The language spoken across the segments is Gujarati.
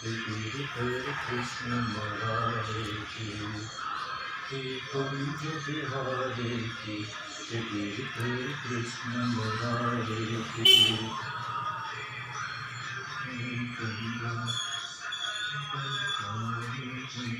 हरे कृष्ण मुरारे की कुंज बिहारी की हरे कृष्ण मुरारे की कुंज बिहारी की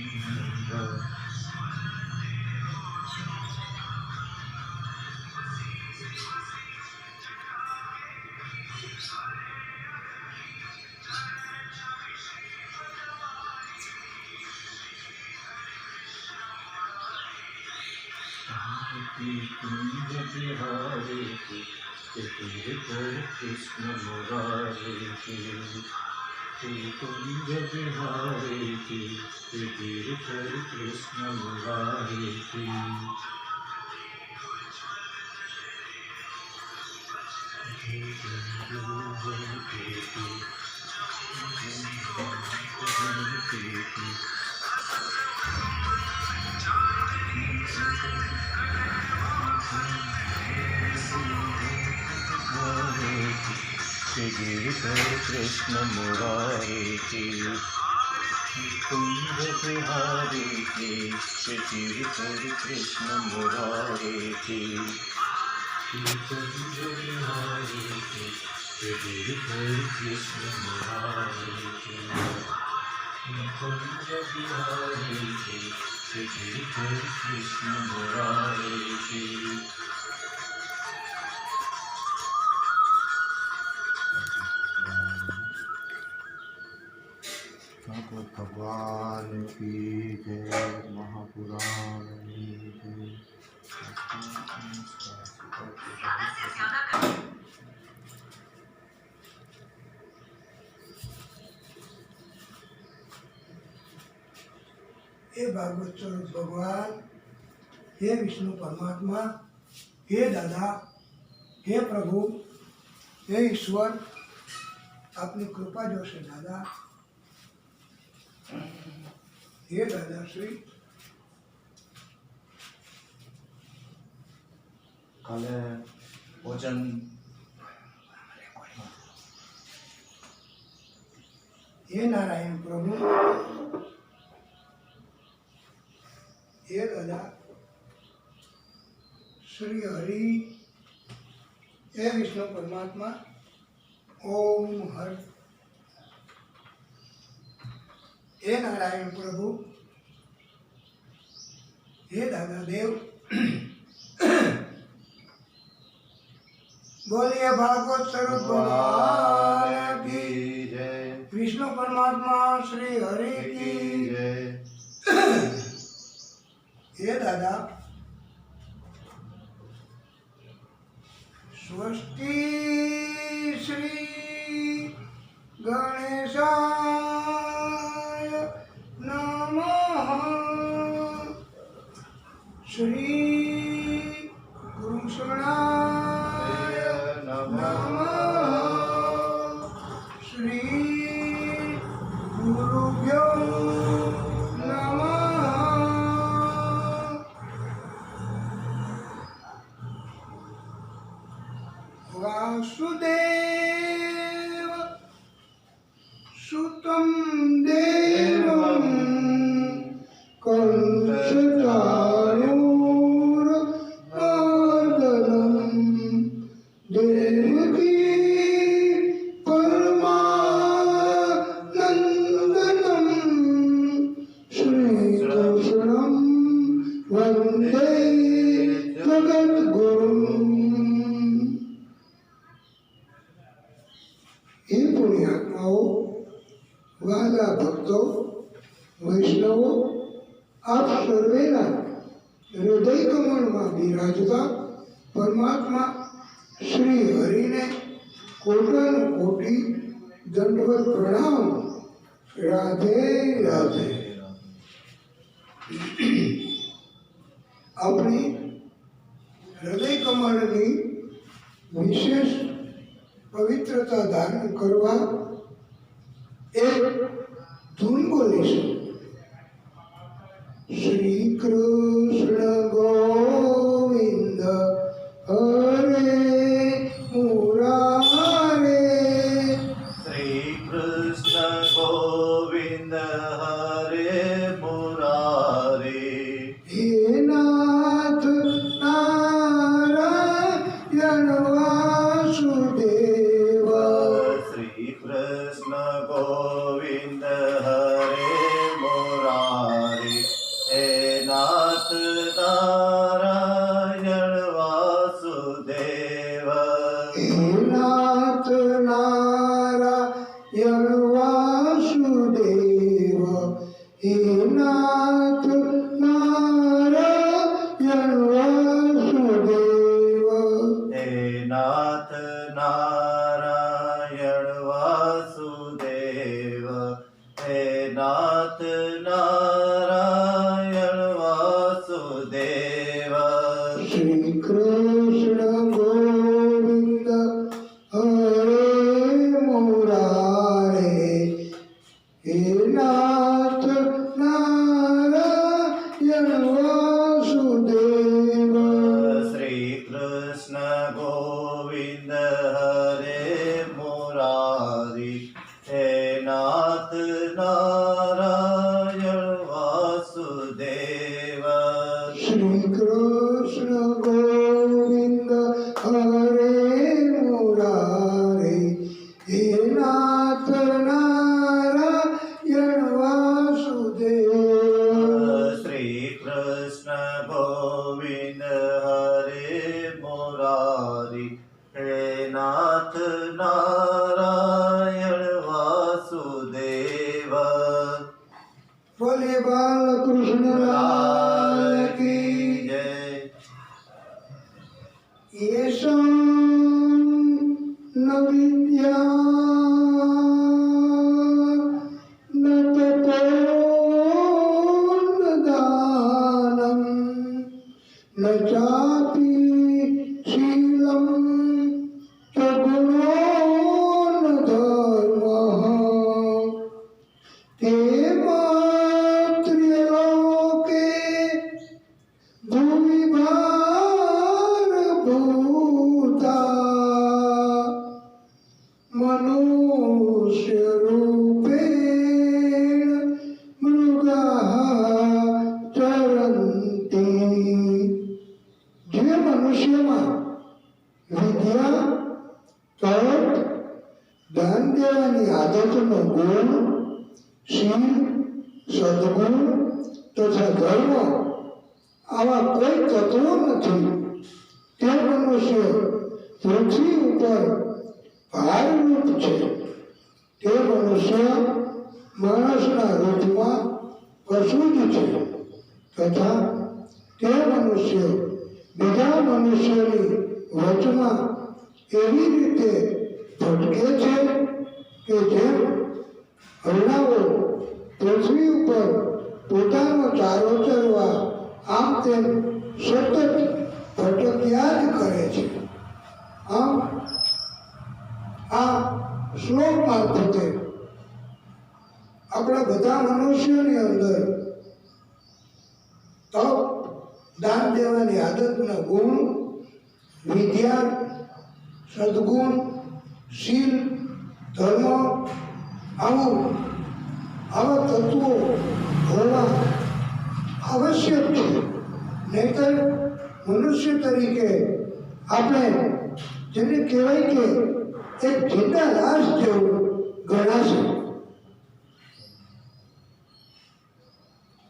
हरे कृष्ण मुरारे की कुंज बिहारी की हरे कृष्ण मुरारे की हरे कृष्ण मुरारे की कुंज बिहारी की हरे कृष्ण मुरारे की कुंज बिहारी की हरे कृष्ण मुरारे की कुंज बिहारी की हरे कृष्ण मुरारे की भागवत भगवान की जय, महापुराण की जय। हे भागवत स्वरूप भगवान, हे विष्णु परमात्मा, हे दादा, हे प्रभु, हे ईश्वर, आपनी कृपा जोशे दादा। हे दादा श्री काले भोजन हे नारायण प्रभु, हे दादा श्री हरि, हे विष्णु परमात्मा, ओम हर। हे नारायण प्रभु, हे दादा देव, बोलिए भागवत स्वरूप भगवान की जय, विष्णु परमात्मा श्री हरि की जय। हे दादा स्वस्ति श्री गणेशाय नमः, श्री गुरु शरणाय नमः, श्री गुरुभ्यो नमः। वासुदेव सुतं देवं कंसचाणूरमर्दनं देवकी परमानन्दनं श्रीकृष्णं वन्दे जगद्गुरुम्। हे पुण्यात्माओं, वाला भक्तों, वैष्णवों, आप सर्वेना हृदय कमल में विराजता परमात्मा श्री हरि ने कोटानु कोटि दंडवत प्रणाम। राधे राधे। अपनी हृदय कमल की विशेष पवित्रता धारण करवा एक धून बोलीશું। श्री कृष्ण गोविंद हरे मुरारे, श्री कृष्ण गोविंद गोविंद हरे मुरारी हे नाथ नारायण वासुदेव श्री कृष्ण गोविंद हरे मुरारी हे नाथ नारायण वासुदेव हे नाथ नारायण वासुदेव हे नाथ नारायण वासुदेव हे नाथ नारायण वासुदेव हे नाथ नारायण वासुदेव श्री कृष्ण गोविंद हरे मुरारे हे नाथ नारायण वासुदेव श्री कृष्ण गोविंद हरे मुरारी हे नाथ नारायण वासुदेव श्री कृष्ण गोविंद हरे मुरारे हे नाथ नारायण वासुदेव श्री कृष्ण गोविंद हरे मुरारी हे नाथ नारायण वासुदेव बोले बालकृष्ण लाल की जय येषां न विद्या न तपो न दानं न चापि शीलं च गुणो न धर्मः ते मातृलोके भूमि भारभूता मनुष्यरूपेण मृगाः चरन्ति જે મનુષ્યમાં વિદ્યા તપ દાન દેવાની આદતનો ગુણ શીલ સદગુણ તથા ધર્મ આવા કોઈ તત્વો નથી તે મનુષ્ય પૃથ્વી ઉપર ભારરૂપ છે તે મનુષ્ય માણસના રૂપમાં પશુ જ છે તથા તે મનુષ્ય બીજા મનુષ્યની વચમાં એવી રીતે ભટકે છે કે જેમ હરણાઓ પૃથ્વી ઉપર પોતાનો ચારો ચરવા આમ તેમ સતત ભટક્યા જ કરે છે આમ આ શ્લોક મારફતે આપણા બધા મનુષ્યોની અંદર તપ દાન દેવાની આદતના ગુણ વિદ્યા સદગુણ શીલ ધર્મ આવા તત્વો હોવા આવશ્યક છે નહીંતર મનુષ્ય તરીકે આપણે જેને કહેવાય કે એક જિંદા લાશ જેવું ગણાશે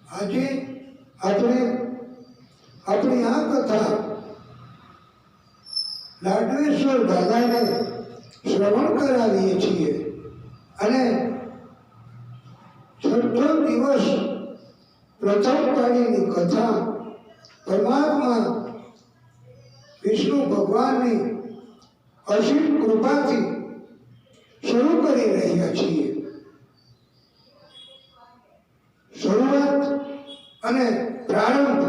આજે આપણે આપણી આ કથા લાડવેશ્વર દાદાને શ્રવણ કરાવીએ છીએ અને છઠ્ઠો દિવસ પ્રથમ પાળીની કથા પરમાત્મા વિષ્ણુ ભગવાનની અસીમ કૃપાથી શરૂ કરી રહ્યા છીએ શરૂઆત અને પ્રારંભ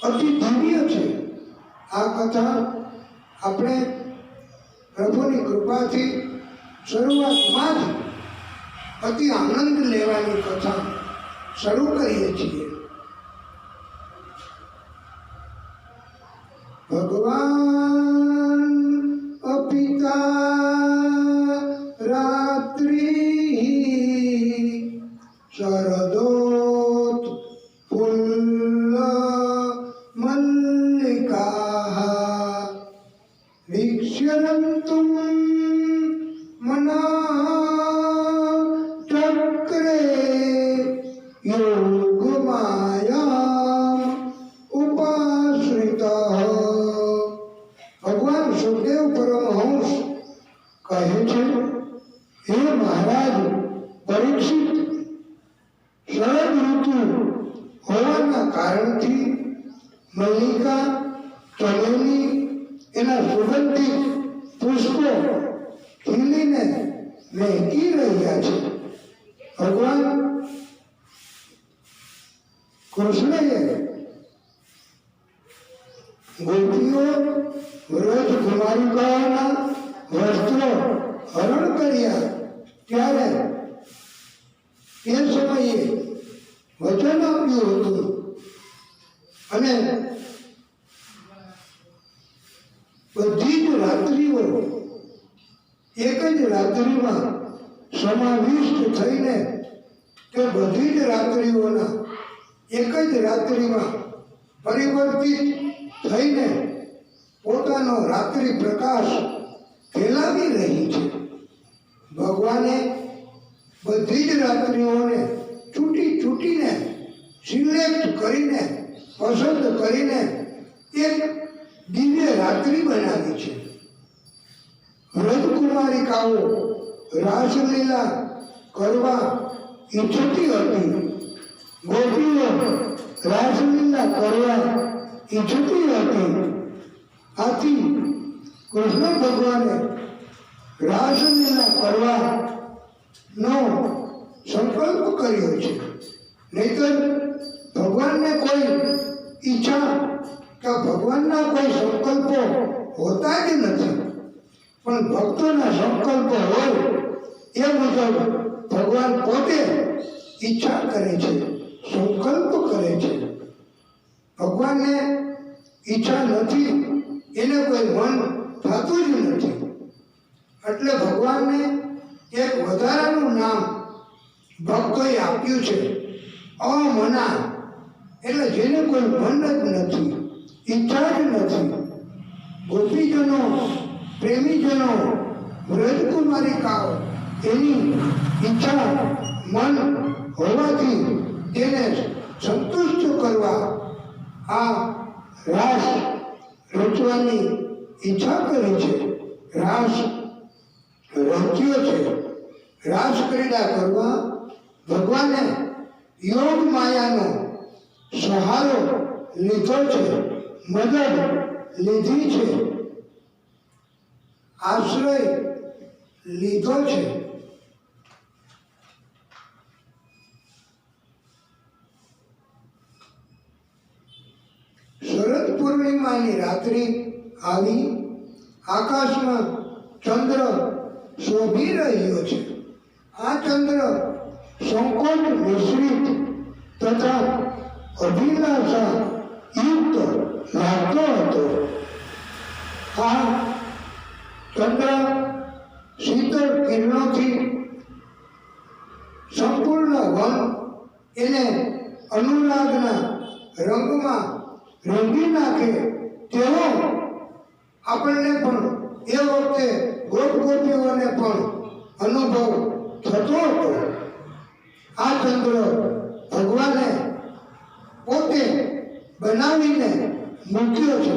અતિ દિવ્ય છે આ કથા આપણે પ્રભુની કૃપાથી શરૂઆતમાં જ અતિ આનંદ લેવાની કથા શરૂ કરીએ છીએ ભગવાન અપિતા રાત્રિ शरदोत फुल्ल मल्लिकाः वीक्ष्यन्तुं मनाचक्रे योगमायाम् उपाश्रितः। भगवान सुखदेव परमहंस કહે છે, હે મહારાજ પરીક્ષિત, શરદ ઋતુ હોવાના કારણથી મલ્લિકા, ચમેલી એના સુગંધિત પુષ્પો ખીલીને મહેકી રહ્યા છે. ભગવાન કૃષ્ણએ ગોપીઓ વ્રજ કુમારિકાઓના વસ્ત્રો હરણ કર્યા ત્યારે તે સમયે વચન આપ્યું હતું અને બધી જ રાત્રિઓ એક જ રાત્રિમાં સમાવિષ્ટ થઈને તે બધી જ રાત્રિઓના એક જ રાત્રિમાં પરિવર્તિત થઈને પોતાનો રાત્રિ પ્રકાશ ફેલાવી રહી છે. ભગવાને બધી જ રાત્રિઓને છૂટીને સિલેક્ટ કરીને પસંદ કરીને એક દિવ્ય રાત્રિ બનાવી છે. વ્રજકુમારિકાઓ રાસલીલા કરવા ઈચ્છતી હતી, ગોપીઓ રાસલીલા કરવા ઈચ્છતી હતી. આથી કૃષ્ણ ભગવાને રાસલીલા કરવાનો સંકલ્પ કર્યો છે. નહીતર ભગવાનને કોઈ ઈચ્છા કે ભગવાનના કોઈ સંકલ્પો હોતા જ નથી, પણ ભક્તોના સંકલ્પો હોય એ મુજબ ભગવાન પોતે ઈચ્છા કરે છે, સંકલ્પ કરે છે. ભગવાનને ઈચ્છા નથી એને કોઈ મન થતું જ નથી. એટલે ભગવાનને એક વધારાનું નામ ભક્તોએ આપ્યું છે, અમના. એટલે જેને કોઈ મન જ નથી, ઈચ્છા જ નથી. ગોપીજનો, પ્રેમીજનો, વ્રજકુમારિકાઓ એની ઈચ્છા મન હોવાથી તેને સંતુષ્ટ કરવા આ રાસ રચવાની ઈચ્છા કરી છે, રાસ રચ્યો છે. રાસ ક્રીડા કરવા ભગવાને યોગ માયાનો સહારો લીધો છે, મદદ લીધી છે, આશ્રય લીધો છે. શરદ પૂર્ણિમાની રાત્રિ આવી, આકાશમાં ચંદ્ર શોભી રહ્યો છે. આ ચંદ્ર સંકોચ મિશ્રિત તથા અભિલાષા યુક્ત લાગતો હતો. આ ચંદ્ર શીતળ કિરણોથી સંપૂર્ણ વન એને અનુરાગના રંગમાં રંગી નાખે તેવો આપણને પણ એ વખતે ગોપીઓને પણ અનુભવ થતો હતો. આ ચંદ્ર ભગવાને પોતે બનાવીને મૂક્યો છે.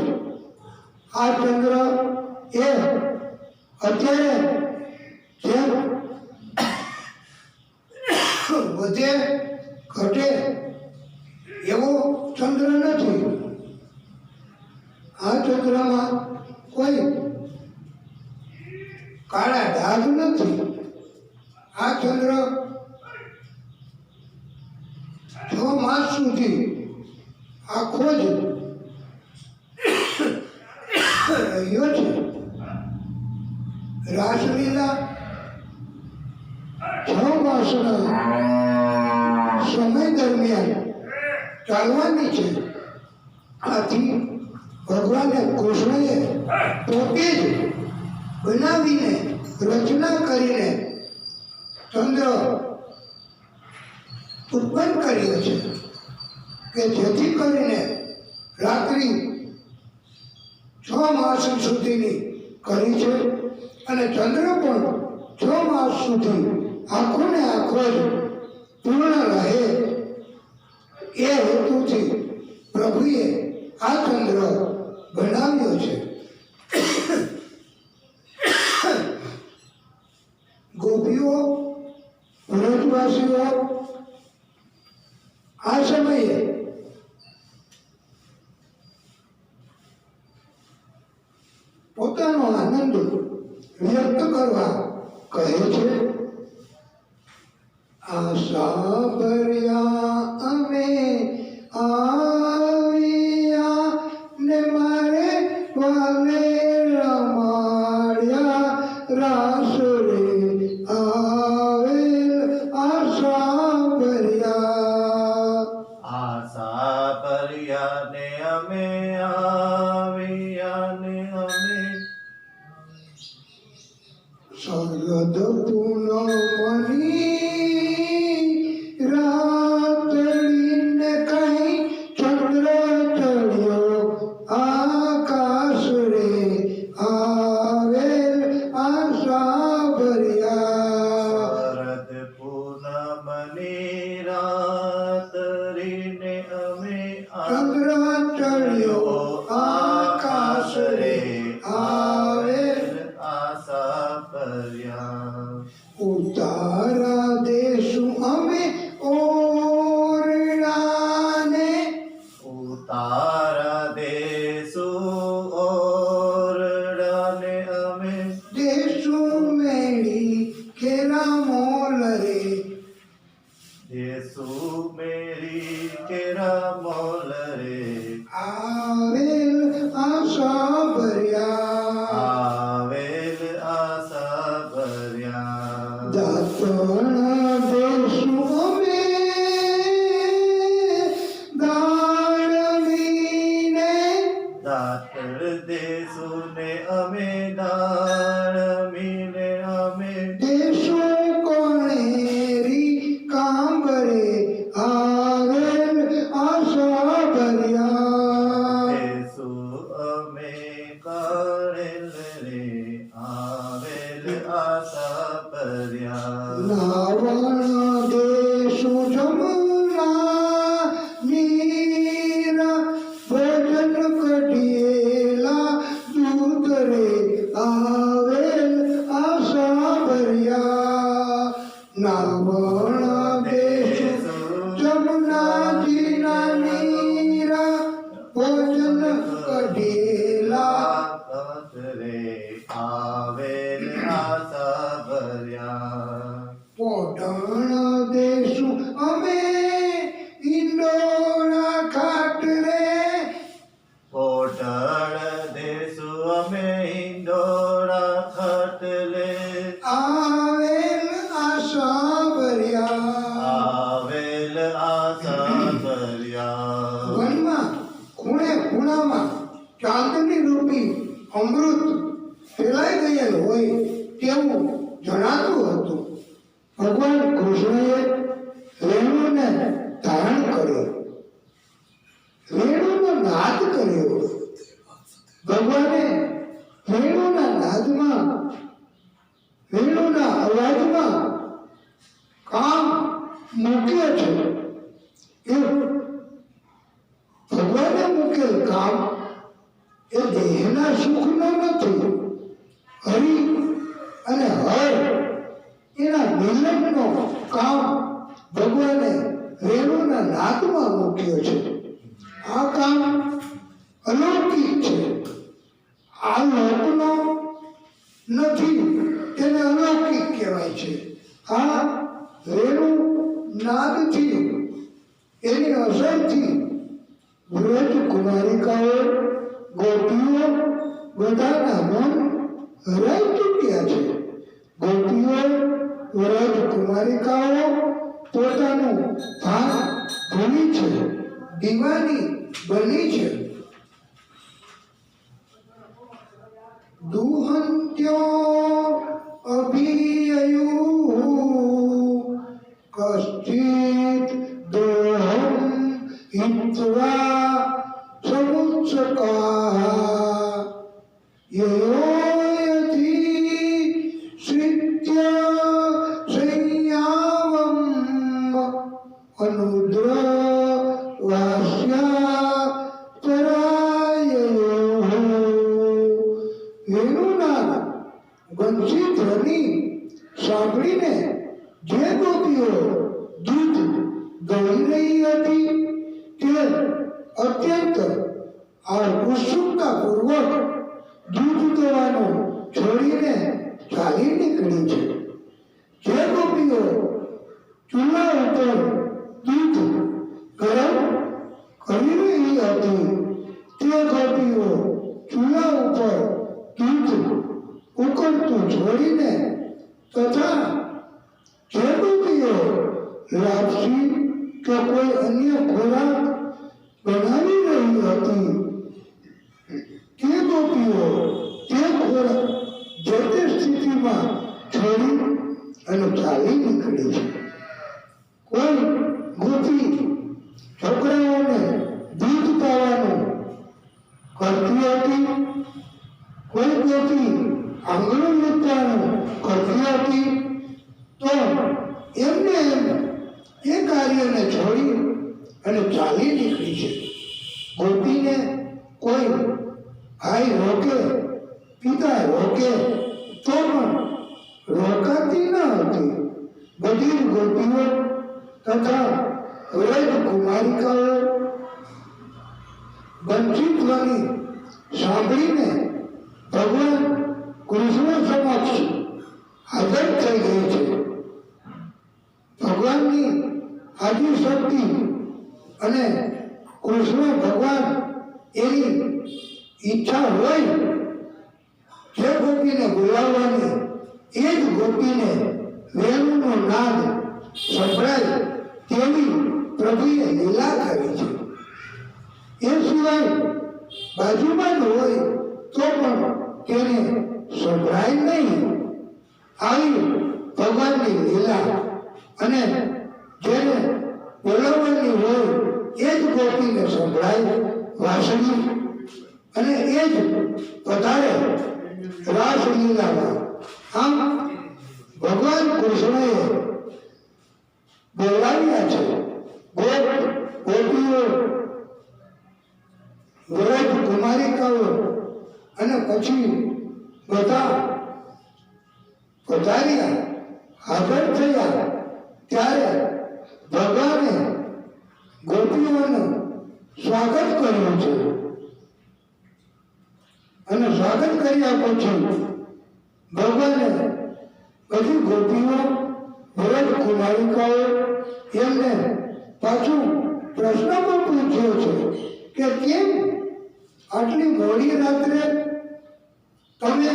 આ ચંદ્ર એ અત્યારે જેમ વધે ઘટે એવો ચંદ્ર નથી. આ ચંદ્રમાં કોઈ કાળા ડાઘ નથી. આ ચંદ્ર 6 માસ સુધી આખો જ રહ્યો છે. રાસલીલા 6 માસના સમય દરમિયાન ચાલવાની છે. આથી ભગવાને કૃષ્ણએ પોતે જ બનાવીને રચના કરીને ચંદ્ર ઉત્પન્ન કર્યો છે કે જેથી કરીને રાત્રિ 6 માસ સુધીની કરી છે અને ચંદ્ર પણ 6 માસ સુધી આખો ને આખો જ પૂર્ણ રહે એ હેતુથી પ્રભુએ આ ચંદ્ર બનાવ્યો છે. ગોપીઓ વ્રજવાસીઓ આ સમયે પોતાનો આનંદ વ્યક્ત કરવા કહે છે. આશા ભર્યા અમે આવ્યા ને મારે વાલે રમાડ્યા રાસ રે આવેલ આશા ભર્યા. આશા ભર્યા ને અમે આવ્યા ને અમે શરદ પૂનમની રાતડીને કઈ ચંદ્ર ચડ્યો આકાશ રે આવેલ આશા ભર્યા. શરદ પૂનમની રાત્રિને અમે ચંદ્ર ચડ્યો આકાશ રે આવેલ આશા ભર્યા. ઉતારા દેશું અમે ઓરડાને ઉતારા દેસુ ઓરડાને અમે દેશું મેળી કેરા મોલ રે દેસુ મેરી કેરા મોલ રે આવેલ આશા ભર્યા. આવેલ આશા ભર્યા. દાતણ દેશું અમે દાળવીને દાતર દેસુ ને અમે દાળમીને અમે દેશું કોણેરી કાંબરે આવેલ આશા ભર્યા. દેસુ અમે કાળેલ રે આવેલ આશા ભર્યા. નાવણ દેશું જમના નીરા ભોજન કઢિયેલા દૂધ રે આવેલ આશા ભર્યા. નાવણ દેશું જમનાજીના નીરા ભોજન કઢિયેલા રે આવેલ આશા ભર્યા. પોટણ દેશું અમે ઇન્દોરા ખાટ રે પોટળ દેસુ અમે ઈંડોળા ખટલે આવેલ આશા ભર્યા. આવેલ આશા ભર્યા. વનમાં ખૂણે ખૂણામાં ચાંદની રૂપી અમૃત ફેલાઈ ગયેલ હોય તેવું જણાતું હતું. ભગવાન કૃષ્ણએ વેણુને ધારણ કર્યો, વેણુનો નાદ કર્યો. ભગવાને વેણુના નાદમાં વેણુના અવાજમાં કામ મૂક્યો છે. એ ભગવાને મૂકેલ કામ એ દેહના સુખનો નથી. હરિ અને હર એના મિલનનો કામ ભગવાને વેણુના નાદમાં મૂક્યો છે. આ કામ અલૌકિક છે. આ લોકનો નથી, તેને અલૌકિક કહેવાય છે. આ વેણુ નાદથી એની અસરથી વ્રજ કુમારિકાઓ ગોપીઓ બધાના મન હરાઈ ચૂક્યા છે. ગોપીઓ વ્રજ કુમારિકાઓ પોતાનું ભાન ભૂલી છે, દીવાની બની છે. દુહંત્યો અભિયયુ कश्चित् दोहं हित्वा समुत्सकाः ययोयति श्रित्य संयामम् अनुद्रवास्या तराययोः વેણુનાદ બંસી ધ્વનિ સાંભળીને જે ગોપીઓ દૂધ દોઈ રહી હતી તે અત્યંત ઉત્સુકતાપૂર્વક દૂધ દોવાનું છોડીને ચાલી નીકળી છે. જે ગોપીઓ ચૂલા ઉપર દૂધ ગરમ કરી રહી હતી તે ગોપીઓ ચૂલા ઉપર દૂધ ઉકળતું છોડીને તથા જે ગોપીઓ લાપસી કે કોઈ અન્ય ખોરાક બનાવી રહી હતી તે ગોપીઓ તે ખોરાક જે તે સ્થિતિમાં છોડી અને ચાલી નીકળી છે. કોઈ ગોપી છોકરાઓને દૂધ પાવાનું કરતી હતી, કોઈ ગોપી આંગણું લીપવાનું કરતી હતી, તો એમને એ કાર્યને છોડી અને ચાલી નીકળી છે. ગોપીને કોઈ ભાઈ રોકે, પિતા રોકે તો પણ રોકાતી ન હતી. બધી ગોપીઓ તથા વ્રજ કુમારિકાઓ બંસી ધ્વનિ સાંભળીને ભગવાન કૃષ્ણ સમક્ષ હાજર થઈ ગઈ છે. ભગવાનની આદિશક્તિ અને કૃષ્ણ ભગવાન એની ઈચ્છા હોય જે ગોપીને બોલાવવાની એ જ ગોપીને વેણુનો નાદ સંભળાય તેવી પ્રભુએ લીલા કરી છે. એ સિવાય બાજુમાં જ હોય તો પણ તેને સંભળાય નહીં. આવી ભગવાનની લીલા અને જેને બોલાવવાની હોય એ જ ગોપીને સંભળાય વાસળી અને એ જ વધારે રાસલીલામાં. આમ ભગવાન કૃષ્ણએ બોલાવ્યા છે ગોપીઓ, વ્રજ કુમારિકાઓ અને પછી બધા પધાર્યા, હાજર થયા. ત્યારે ભગવાને ગોપીઓનું સ્વાગત કર્યું છે અને સ્વાગત કર્યા પછી ભગવાને બધી ગોપીઓ, વ્રજ કુમારિકાઓ એમને પાછું પ્રશ્ન પણ પૂછ્યો છે કે કેમ આટલી મોડી રાત્રે તમે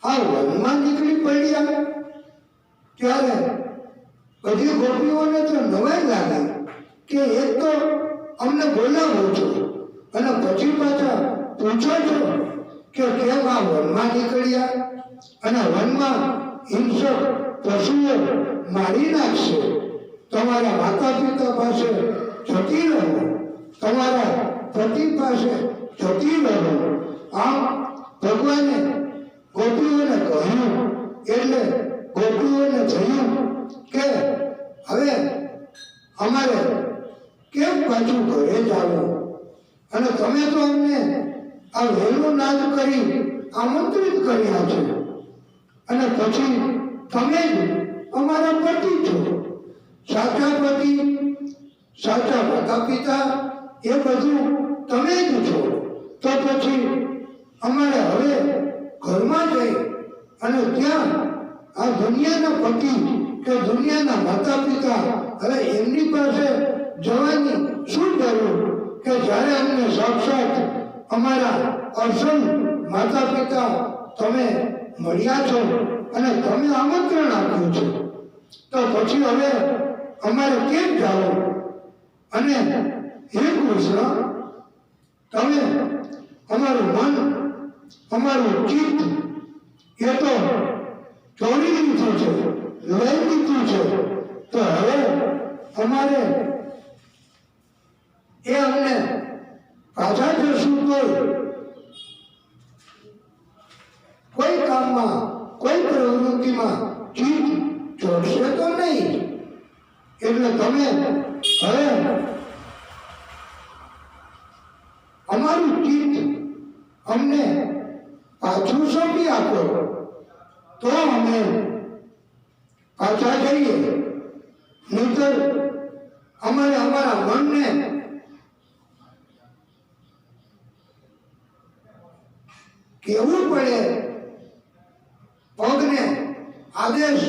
આ વનમાં નીકળી પડ્યા? ત્યારે બધી ગોપીઓને તો નવાઈ લાગી કે એક તો અમને બોલાવો છો અને પછી પાછા પૂછો છો કે કેમ આ વનમાં નીકળ્યા અને વનમાં હિંસક પશુઓ મારી નાખશે. તમારા માતા પિતા પાસે જતી રહો, તમારા પતિ પાસે જતી રહો. આમ ભગવાને ગોપીઓને કહ્યું એટલે ગોપીઓને થયું કે હવે અમારે કેમ પાછું ઘરે જવું અને તમે તો અમને આ વેણું નાદ કરી આમંત્રિત કર્યા છે અને પછી તમે જ અમારા પતિ છો. સાચા પતિ, સાચા માતા પિતા એ બધું તમે જ છો. તો પછી અમારે હવે ઘરમાં જઈ અને ત્યાં આ દુનિયાના પતિ કે દુનિયાના માતા પિતા હવે એમની પાસે જવાની શું જરૂર કે જ્યારે અમને સાક્ષાત અમારા અસલ માતા પિતા તમે મળ્યા છો અને તમે આમંત્રણ આપ્યું છે, તો પછી હવે અમારે કેમ જવું? અને હે કૃષ્ણ, તમે અમારું મન, અમારું ચિત્ત એ તો ચોરી લીધું છે, લઈ લીધું છે. તો હવે અમારે એ અમને પાછા જશું તો કોઈ કામમાં કોઈ પ્રવૃત્તિમાં ચિત્ત જોડશે તો નહીં. એટલે તમે હવે અમારું ચિત્ત અમને પાછું સોંપી આપો તો અમે પાછા જઈએ, નહીંતર અમારે અમારા મનને કહેવું પડે, પગને આદેશ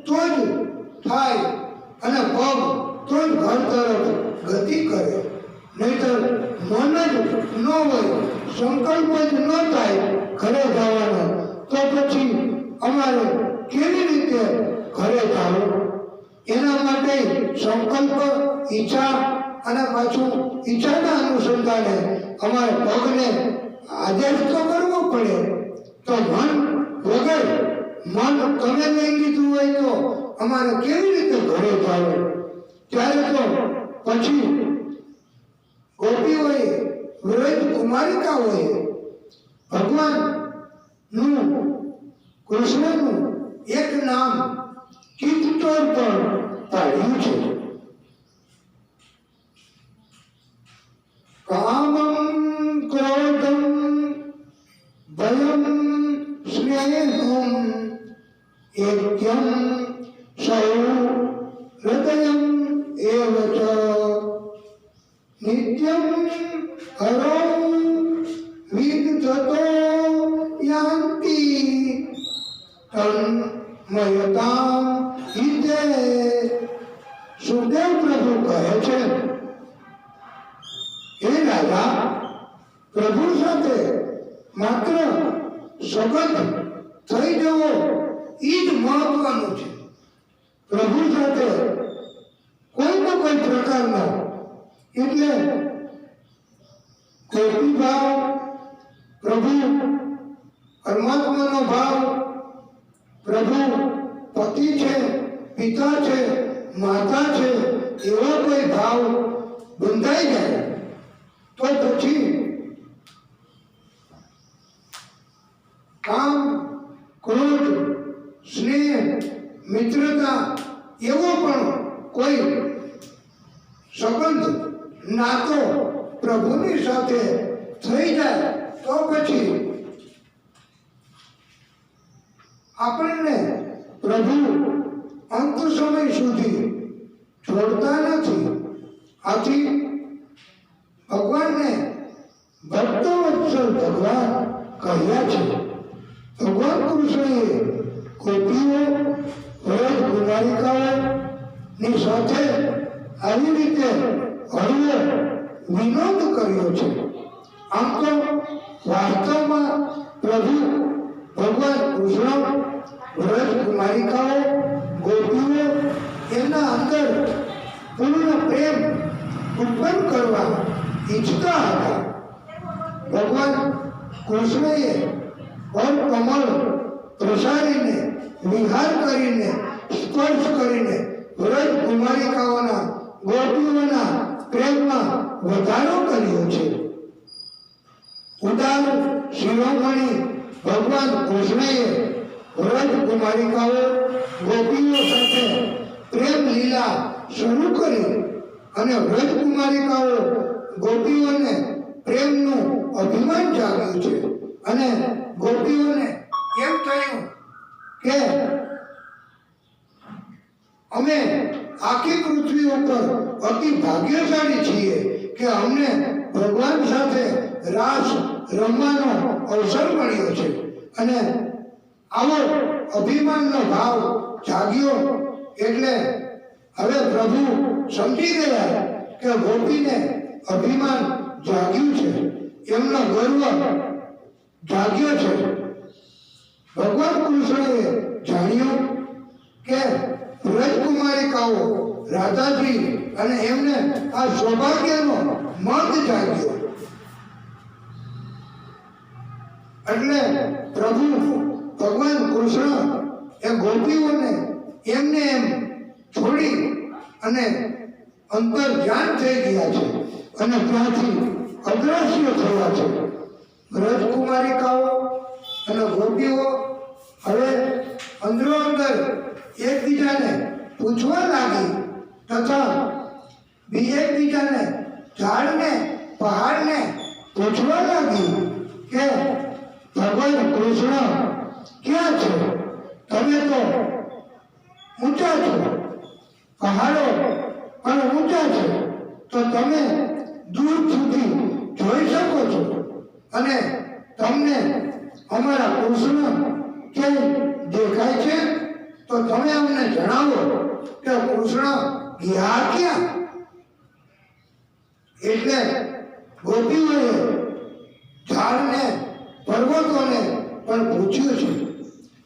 તો જ થાય અને પગ તો જ ઘર તરફ ગતિ કરે, નહીંતર મન જ ન હોય, સંકલ્પ જ ન થાય ઘરે જવાનો, તો પછી અમારે કેવી રીતે ઘરે જવું? એના માટે સંકલ્પ, ઈચ્છા અને પાછું ઈચ્છાના અનુસંધાને અમારે પગને આદેશ તો કરવો પડે. તો મન વગર મન તમે લઈ લીધું હોય તો અમારે કેવી રીતે ઘરે જવું? ત્યારે તો પછી ગોપીઓએ, વ્રજ કુમારિકાઓએ ભગવાનનું, કૃષ્ણનું એક નામ ચિત્તોર પણ પાડ્યું છે. કામં ક્રોધં ભયં સ્નેહં એક્યં સૌ હૃદયં એવ ચ નિત્યં હરો વિદધતો યાન્તિ તન્મયતાં હિતે. સુખદેવ પ્રભુ કહે છે, હે રાજા, પ્રભુ સાથે માત્ર સંબંધ થઈ જવો એ જ મહત્વનું છે. પ્રભુ સાથે કોઈનો કોઈ પ્રકારનો, એટલે ગોપી ભાવ, પ્રભુ પરમાત્માનો ભાવ, પ્રભુ પતિ છે, પિતા છે, માતા છે, એવો કોઈ ભાવ બંધાઈ જાય તો પછી કામ, ક્રોધ, સ્નેહ, મિત્રતા એવો પણ કોઈ સંબંધ, નાતો પ્રભુની સાથે થઈ જાય તો પછી આપણને પ્રભુ અંત સમય સુધી છોડતા નથી. આથી ભગવાનને ભક્તવત્સલ ભગવાન કહ્યા છે. ભગવાન કૃષ્ણએ ગોપીઓ, વ્રજ કુમારિકાઓની સાથે આવી રીતે હળવો વિનોદ કર્યો છે. આમ તો વાસ્તવમાં પ્રભુ ભગવાન કૃષ્ણ, વ્રજ કુમારિકાઓ, ગોપીઓ એના અંદર પૂર્ણ પ્રેમ ઉત્પન્ન કરવા ઈચ્છતા હતા. ભગવાન કૃષ્ણએ પર કમળ પ્રસારીને, વિહાર કરીને, સ્પર્શ કરીને વ્રજ કુમારિકાઓના, ગોપીઓના પ્રેમમાં વધારો કર્યો છે. ઉદાર શિરોમણી ભગવાન કૃષ્ણએ વ્રજ કુમારિકાઓ, ગોપીઓ સાથે પ્રેમ લીલા શરૂ કરી અને વ્રજ કુમારિકાઓ, ગોપીઓને પ્રેમનું અભિમાન જાગ્યું છે. અને ગોપીઓને એમ થયું કે અમે આખી પૃથ્વી ઉપર અતિ ભાગ્યશાળી છીએ કે અમને ભગવાન સાથે રાસ રમવાનો અવસર મળ્યો છે. અને આવો અભિમાનનો ભાવ જાગ્યો એટલે હવે પ્રભુ સમજી ગયા કે ગોપીને અભિમાન જાગ્યું છે, એમનો ગર્વ જાગ્યો છે. ભગવાન કૃષ્ણએ જાણ્યું કે વ્રજકુમારિકાઓ, રાધાજી અને એમને આ સૌભાગ્યનો મત જાગ્યો. એટલે પ્રભુ ભગવાન કૃષ્ણ એ ગોપીઓને એમને એમ છોડી અને અંતર ધ્યાન થઈ ગયા છે અને ત્યાંથી અદ્રશ્ય થયા છે. બ્રજકુમારિકાઓ અને ગોપીઓ હવે અંદરો અંદર એકબીજાને પૂછવા લાગી તથા એકબીજાને ઝાડને પહાડને પૂછવા લાગી કે ભગવાન કૃષ્ણ ક્યાં છે? તમે તો ઊંચા છો, પહાડો પણ ઊંચા છે, તો તમે દૂર સુધી જોઈ શકો છો અને તમને અમારા કૃષ્ણ ક્યાંય દેખાય છે? તો તમે અમને જણાવો કે કૃષ્ણ ગયા ક્યાં? એટલે ગોપીઓએ ઝાડને પર્વતોને પણ પૂછ્યું છે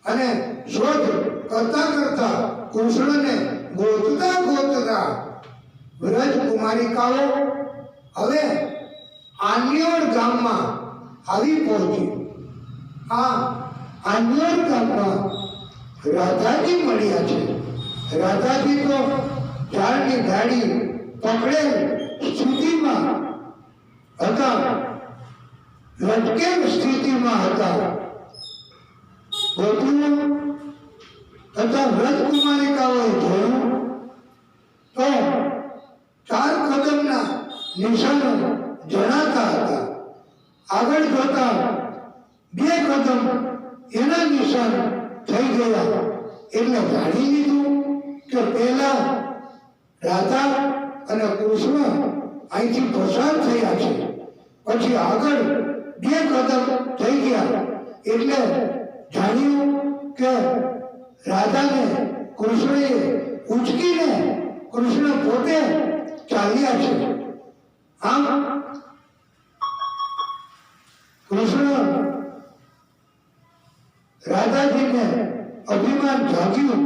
અને શોધ કરતા કરતા કૃષ્ણને ગોતતા ગોતતા બ્રજકુમારિકાઓ હવે આન્યોડ ગામમાં આવી પહોંચી. આ આન્યોડ ગામમાં રાધાજી મળ્યા છે. રાધાજી તો ઝાડની ડાળી પકડેલ સ્થિતિમાં હતા, લટકેલ સ્થિતિમાં હતા. ગોપીઓ તથા વ્રજકુમારિકાઓએ જોયું તો 4 કદમના નિશાનો જણાતા હતા. આગળ જોતા 2 કદમ એના નિશાન થઈ ગયા એટલે જાણી લીધું કે પહેલા રાધા અને કૃષ્ણ અહીંથી પસાર થયા છે. પછી આગળ 2 કદમ થઈ ગયા એટલે જાણ્યું કે રાધાને કૃષ્ણએ ઉચકીને કૃષ્ણ પોતે ચાલ્યા છે. આમ કૃષ્ણ રાધાજીને અભિમાન જાગ્યું.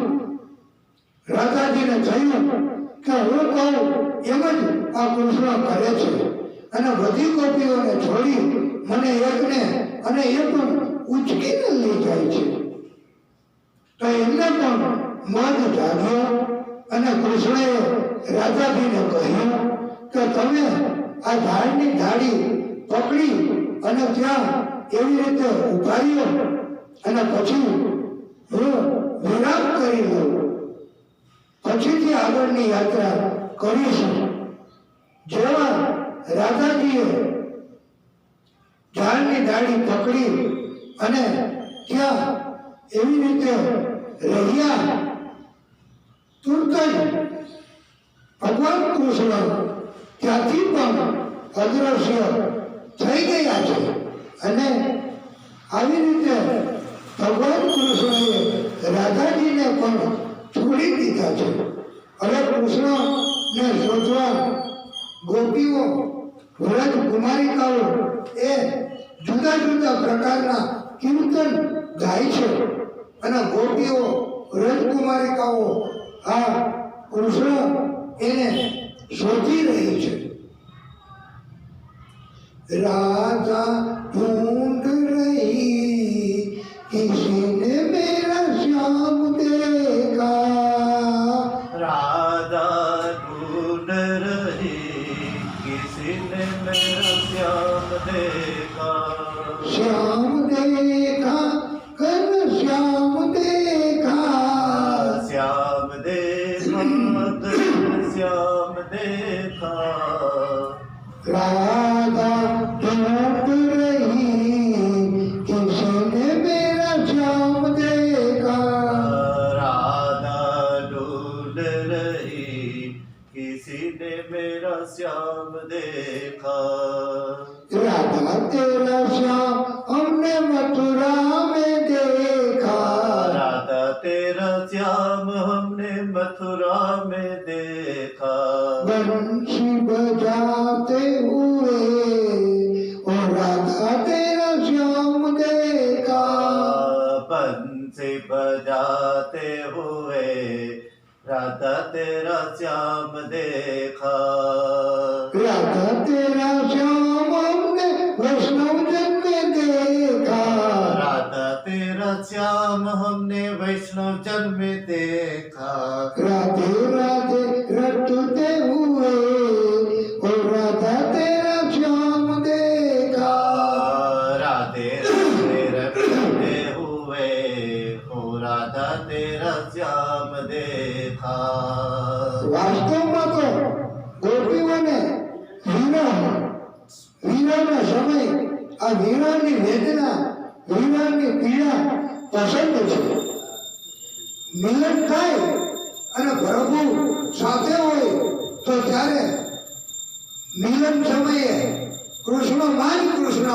રાધાજીને થયું કે હું કહું એમ જ આ કૃષ્ણ કરે છે અને બધી ગોપીઓને છોડી મને એકને અને એ પણ ઉચકીને લઈ જાય છે. તો એમને પણ મન જાગ્યો અને કૃષ્ણએ રાધાજીને કહ્યું કે તમે આ ઝાડની ડાળી પકડી અને ત્યાં એવી રીતે ઉભા રહ્યો અને પછી હું વિરામ કરી લઉં, પછીથી આગળની યાત્રા કરીશું. જેવા રાધાજીએ ઝાડની ડાળી પકડી અને ત્યાં એવી રીતે રહ્યા, તુરત જ ભગવાન કૃષ્ણ ત્યાંથી પણ અદ્રશ્ય થઈ ગયા છે અને આવી રીતે ભગવાન કૃષ્ણએ રાધાજીને પણ છોડી દીધા છે. હવે કૃષ્ણને શોધવા ગોપીઓ વ્રજ કુમારિકાઓ એ જુદા જુદા પ્રકારના કીર્તન ગાય છે અને ગોપીઓ વ્રજ કુમારિકાઓ આ કૃષ્ણ એને શોધી રહી છે. राधा ढूंढ रही किसी ने मेरा श्याम देखा, राधा ढूंढ रही किसी ने मेरा श्याम देखा, श्याम देखा कर श्याम देखा, श्याम देखा कर श्याम देखा, राधा ढूंढ रही किसी ने मेरा श्याम देखा, राधा ढूंढ रही किसी ने मेरा श्याम देखा, राधा तेरा श्याम हमने मथुरा में देखा, राधा तेरा श्याम हमने मथुरा में देखा, बंशी बजाते हुए ओ राधा तेरा श्याम देखा, बंसी बजाते हुए राधा तेरा श्याम देखा, राधा तेरा श्याम हमने वैष्णव जन में देखा, राधा तेरा श्याम हमने वैष्णव जन में देखा, राधे વાસ્તવમાં તો ગોપીઓને વીરાનો સમય, આ વીરાની વેદના, વીરાની પીડા પસંદ છે. મિલન થાય અને પ્રભુ સાથે હોય તો ત્યારે મિલન સમયે કૃષ્ણમાં જ કૃષ્ણ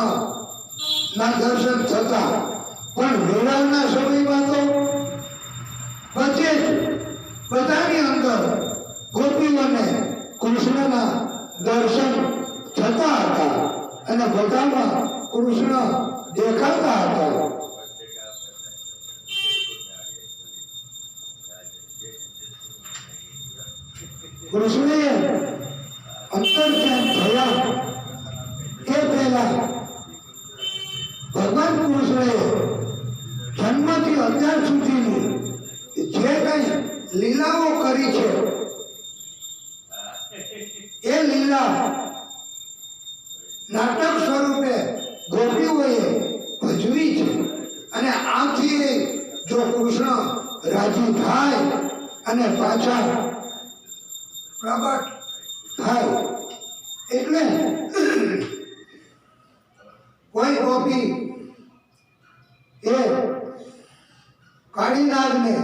ના દર્શન થતા, પણ વીરાના સમયમાં તો બધે જ બધાની અંદર ગોપીઓને કૃષ્ણના દર્શન થતા હતા અને બધામાં કૃષ્ણ દેખાતા હતા. કૃષ્ણએ અંતર્ધ્યાન થયા એ પહેલા ભગવાન કૃષ્ણએ જન્મથી અત્યાર સુધીની જે કઈ લીલાઓ કરી છે એ લીલા નાટક સ્વરૂપે ગોપીઓએ ભજવી છે. અને આથી જો કૃષ્ણ રાજી થાય અને પાછા પ્રગટ થાય એટલે કોઈ ગોપી એ કાળીનાગને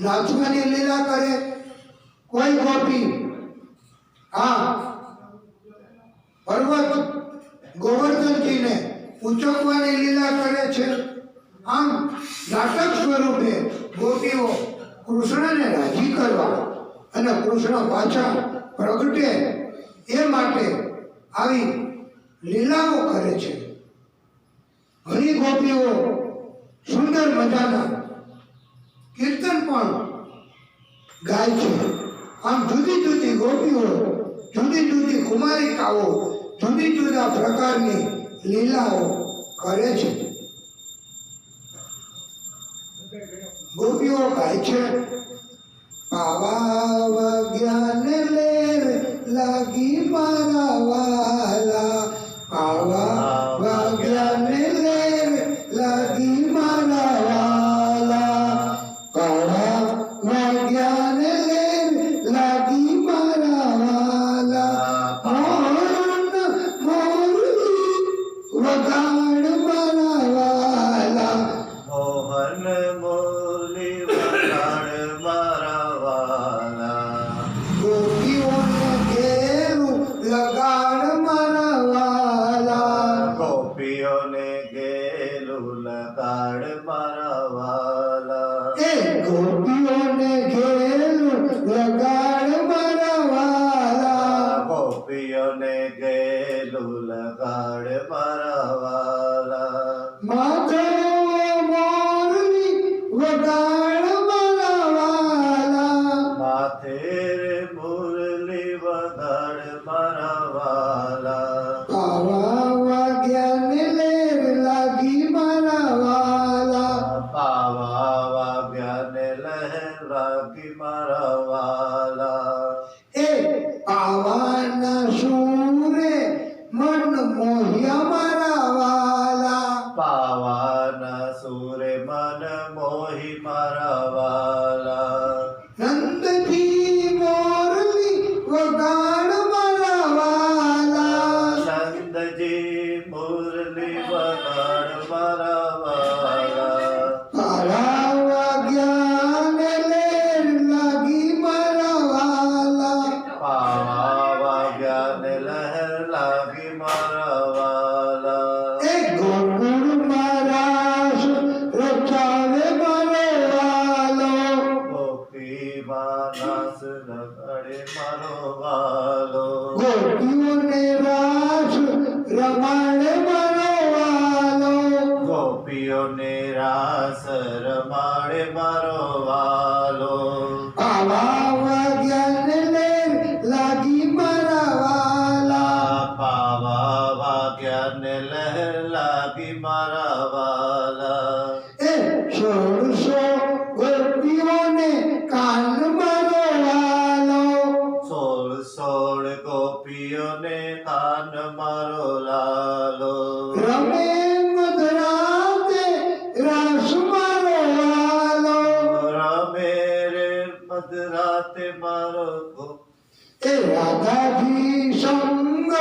નાચવાની લીલા કરે, કોઈ ગોપી આ પર્વત ગોવર્ધનજીને ઉચકવાની લીલા કરે છે. આમ નાટક સ્વરૂપે ગોપીઓ કૃષ્ણને રાજી કરવા અને કૃષ્ણ પાછા પ્રગટે એ માટે આવી લીલાઓ કરે છે. ઘણી ગોપીઓ સુંદર મજાના કીર્તન પણ ગાય છે. આમ જુદી જુદી ગોપીઓ, જુદી જુદી કુમારિકાઓ જુદી જુદા પ્રકારની લીલાઓ કરે છે. ગોપીઓ ગાય છે, પાવા જ્ઞાન લેર લાગી મારા વાલા, પાવા જ્ઞાન લેર લાગી મારા વાલા, પાવા જ્ઞાન લેર લાગી મારા વાલા, મોરલી વગાડ મારા વાલા, મોહન મુરલી વગાડ મારા વાલા, ગોપીઓને ઘેરું લગાડ મારા વાલા, ગોપીઓને ગેલું લગાડ મારા વાલા, એ ગોપીઓને ઘેરું લગાડ મારા વાલા, ગોપીઓને ગેલું લગાડ મારા વાલા, માથે મોરલી વગાડ મારા વાલા, માથે રે મુરલી વગાડ મારા વાલા, પાવા વાગ્યાને લેર લાગી મારા વાલા, પાવા વાગ્યાને લહેર લાગી મારા વાલા, એ પાવાના સૂરે મન મોહ્યા મારા વાલા, પાવાના સુરે મન મોહી મારા વાલા, નંદજી મોરલી વગાડ મારા વાલા, નંદજી મુરલી વગાડ મારા વાલા, પાવા વાગ્યાને લેર લાગી મારા વાલા, પાવા વાગ્યાને લહેર લાગી મારા વાલા, એ ગોકુળ મારાસ રચાવે મારો વાલો, ગોપી માનસ રગડે મારો વાલો, ગોપીઓને રાસ રમાડે મારો વાલો, ગોપીઓને રાસ રમાડે મારો વાલો, પાવા વાગ્યાને લેર લાગી મારા વાલા, પાવા વાગ્યાને લહેર લાગી મારા વાલા, એ 1600 ગોપીઓને કાન મારો વાલો, 16 ગોપીઓને કાન મારો લાલો, રમે મધરાતે રાસ મારો વાલો, રમે રે મધરાતે મારો ગોપી એ રાધાજી સંગ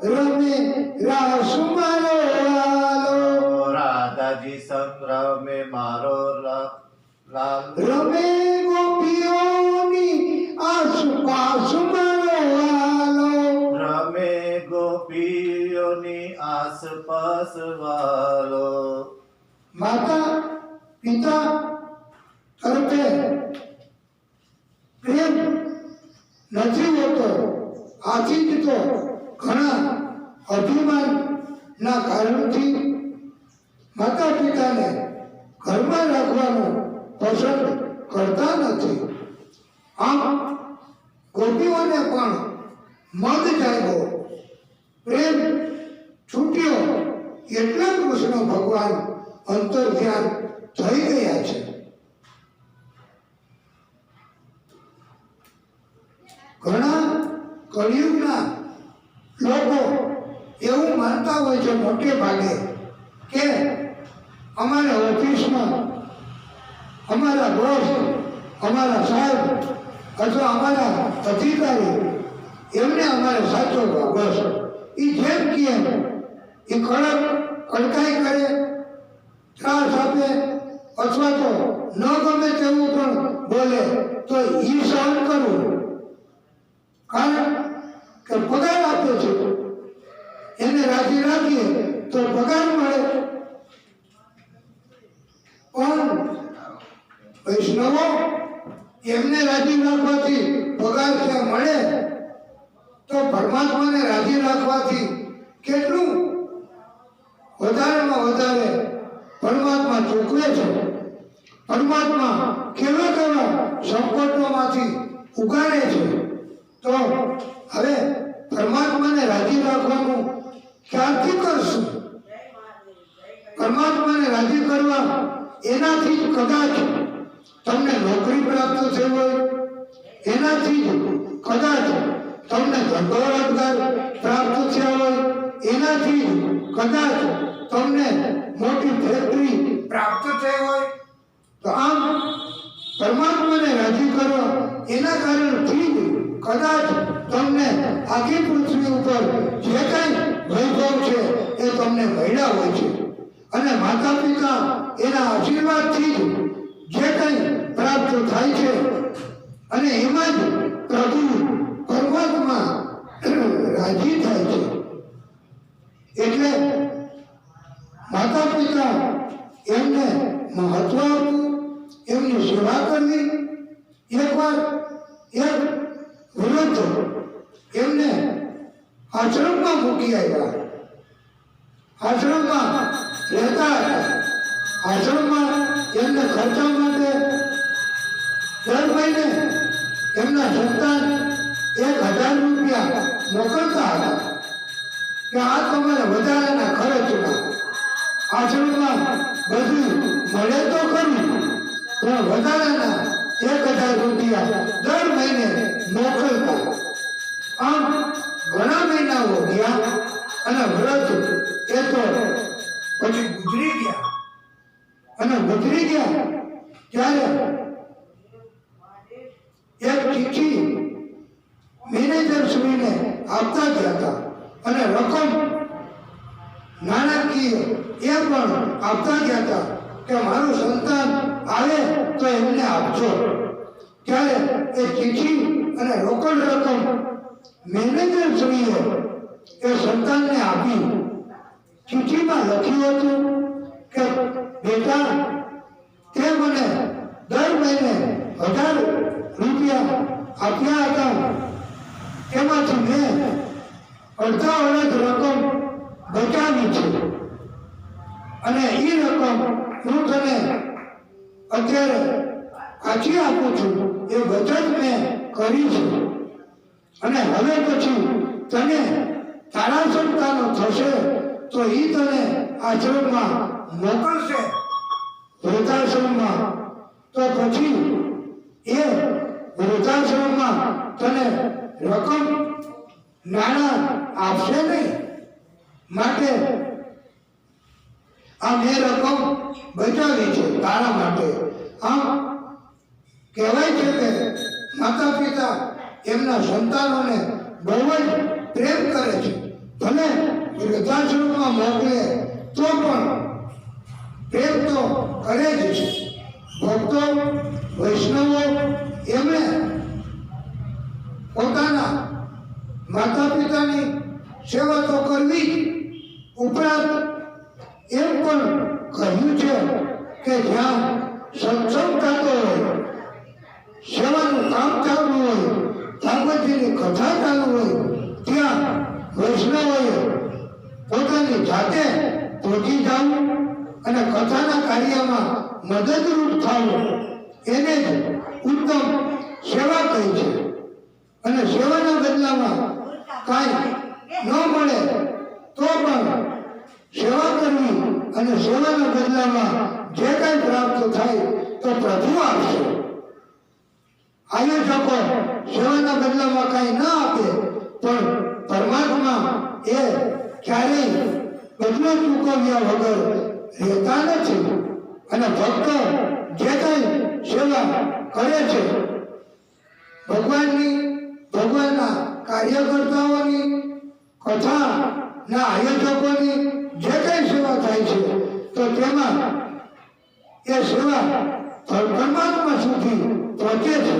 રમે રાસ મારો વાલો, રાધાજી સંગ્રમે મારો લાલ, રમે ગોપીઓની આસપાસ મારો વાલો, રમે ગોપીઓની આસપાસ વાલો. માતા પિતા તરફે પ્રેમ નથી હોતો, આથી જ તો ઘણા અભિમાનના કારણથી માતા પિતાને ઘરમાં રાખવાનું પસંદ કરતા નથી. આમ ગોપીઓને પણ મદ જાગ્યો, પ્રેમ છૂટ્યો, એટલા કૃષ્ણ ભગવાન અંતર્ધ્યાન થઈ ગયા છે. ઘણા કળિયુગના લોકો એવું માનતા હોય છે મોટે ભાગે કે અમારે ઓફિસમાં અમારા બોસ, અમારા સાહેબ અથવા અમારા અધિકારી એમને અમારે સાચવવા, બસ એ જેમ કહે એ કડકાઈ કરે, ત્રાસ આપે અથવા તો ન ગમે તેવું પણ બોલે તો એ સહન કરવું, કારણ કે પગાર આપે છે, એને રાજી રાખીએ તો પગાર મળે. પણ વૈષ્ણવો એમને રાજી રાખવાથી પગાર છે મળે, તો પરમાત્માને રાજી રાખવાથી કેટલું વધારેમાં વધારે પરમાત્મા ચૂકવે છે. પરમાત્મા કેવા કેવા સંકટોમાંથી ઉગારે છે. તો હવે પરમાત્માને રાજી રાખવાનું ક્યારથી કરશું? પરમાત્માને રાજી કરવા એનાથી જ કદાચ તમને નોકરી પ્રાપ્ત થઈ હોય, એનાથી જ કદાચ તમને ધંધો રોજગાર પ્રાપ્ત થયા હોય, એનાથી જ કદાચ તમને મોટી ફેક્ટરી પ્રાપ્ત થઈ હોય. તો આમ પરમાત્માને રાજી કરવા એના કારણથી જ કદાચ તમને આખી પૃથ્વી ઉપર જે કંઈ વૈભવ છે એ તમને મળ્યા હોય છે. અને માતા પિતા એના આશીર્વાદથી જ જે કંઈ પ્રાપ્ત થાય છે અને એમાં જ પ્રભુ પરમાત્મા રાજી થાય છે. એટલે માતા પિતા એમને મહત્વ આપવું, એમની સેવા કરવી. એકવાર એક વૃદ્ધ એમને આશ્રમમાં મૂકી આવ્યા, આશ્રમમાં રહેતા હતા. આશ્રમમાં એમને ખર્ચા માટે દર મહિને એમના સંતાન 1000 રૂપિયા મોકલતા હતા કે આ તમારે વધારાના ખર્ચમાં. આશ્રમમાં બધું મળે તો ખરું, પણ વધારાના 1000 રૂપિયા દર મહિને મોકલતા. આમ ઘણા મહિનાઓ ગયા અને વ્રત એ તો પછી ગુજરી ગયા. અને ગુજરી ગયા ત્યારે એક ચિઠ્ઠી મેનેજર શ્રીને આપતા ગયા હતા અને રકમ નાણાકીય એ પણ આપતા ગયા હતા કે મારું સંતાન આવે તો એમને આપજો. ત્યારે એ ચિઠ્ઠી અને રોકડ રકમ મેનેજર શ્રીએ એ સંતાનને આપી. ચિઠ્ઠીમાં લખ્યું હતું કે બેટા, તે મને દર મહિને 1000 રૂપિયા આપ્યા હતા, તેમાંથી મેં અડધા અડધ રકમ બચાવી છે અને એ રકમ હું તને અત્યારે પાછી આપું છું. એ બચત મેં કરી છે અને હવે પછી તને તારા સંતાનો થશે તો એ તને આશ્રમમાં મોકલશે, વૃદ્ધાશ્રમમાં. તો પછી એ વૃદ્ધાશ્રમમાં તને રકમ નાણાં આપશે નહીં. માટે આ મેં રકમ બચાવી છે તારા માટે. આમ કહેવાય છે કે માતા પિતા એમના સંતાનોને બહુ જ પ્રેમ કરે છે. ભલે વૃદ્ધાશ્રમમાં મોકલે તો પણ પ્રેમ તો કરે જ છે. ભક્તો વૈષ્ણવો એમણે પોતાના માતા પિતાની સેવા તો કરવી જ, ઉપરાંત એમ પણ કહ્યું છે કે જ્યાં સત્સંગ થતો હોય, સેવાનું કામ ચાલુ હોય, ભાગવતજીની કથા ચાલુ હોય, ત્યાં વૈષ્ણવોએ પોતાની જાતે પહોંચી જવું અને કથાના કાર્યમાં મદદરૂપ થવું એને જ ઉત્તમ સેવા કહી છે. અને સેવાના બદલામાં કાંઈ ન મળે તો પણ સેવા કરવી અને સેવાના બદલામાં જે કાંઈ પ્રાપ્ત થાય તો પ્રભુ આપશે. આયોજકો સેવાના બદલામાં કાંઈ ન આપે પણ પરમાત્મા એ ક્યારેય બદલો ચૂકવ્યા વગર રહેતા નથી. અને ભક્તો જે કાંઈ સેવા કરે છે, ભગવાનના કાર્યકર્તાઓની, કથાના આયોજકોની જે કાંઈ સેવા થાય છે તો તેમાં એ સેવા પરમાત્મા સુધી પહોંચે છે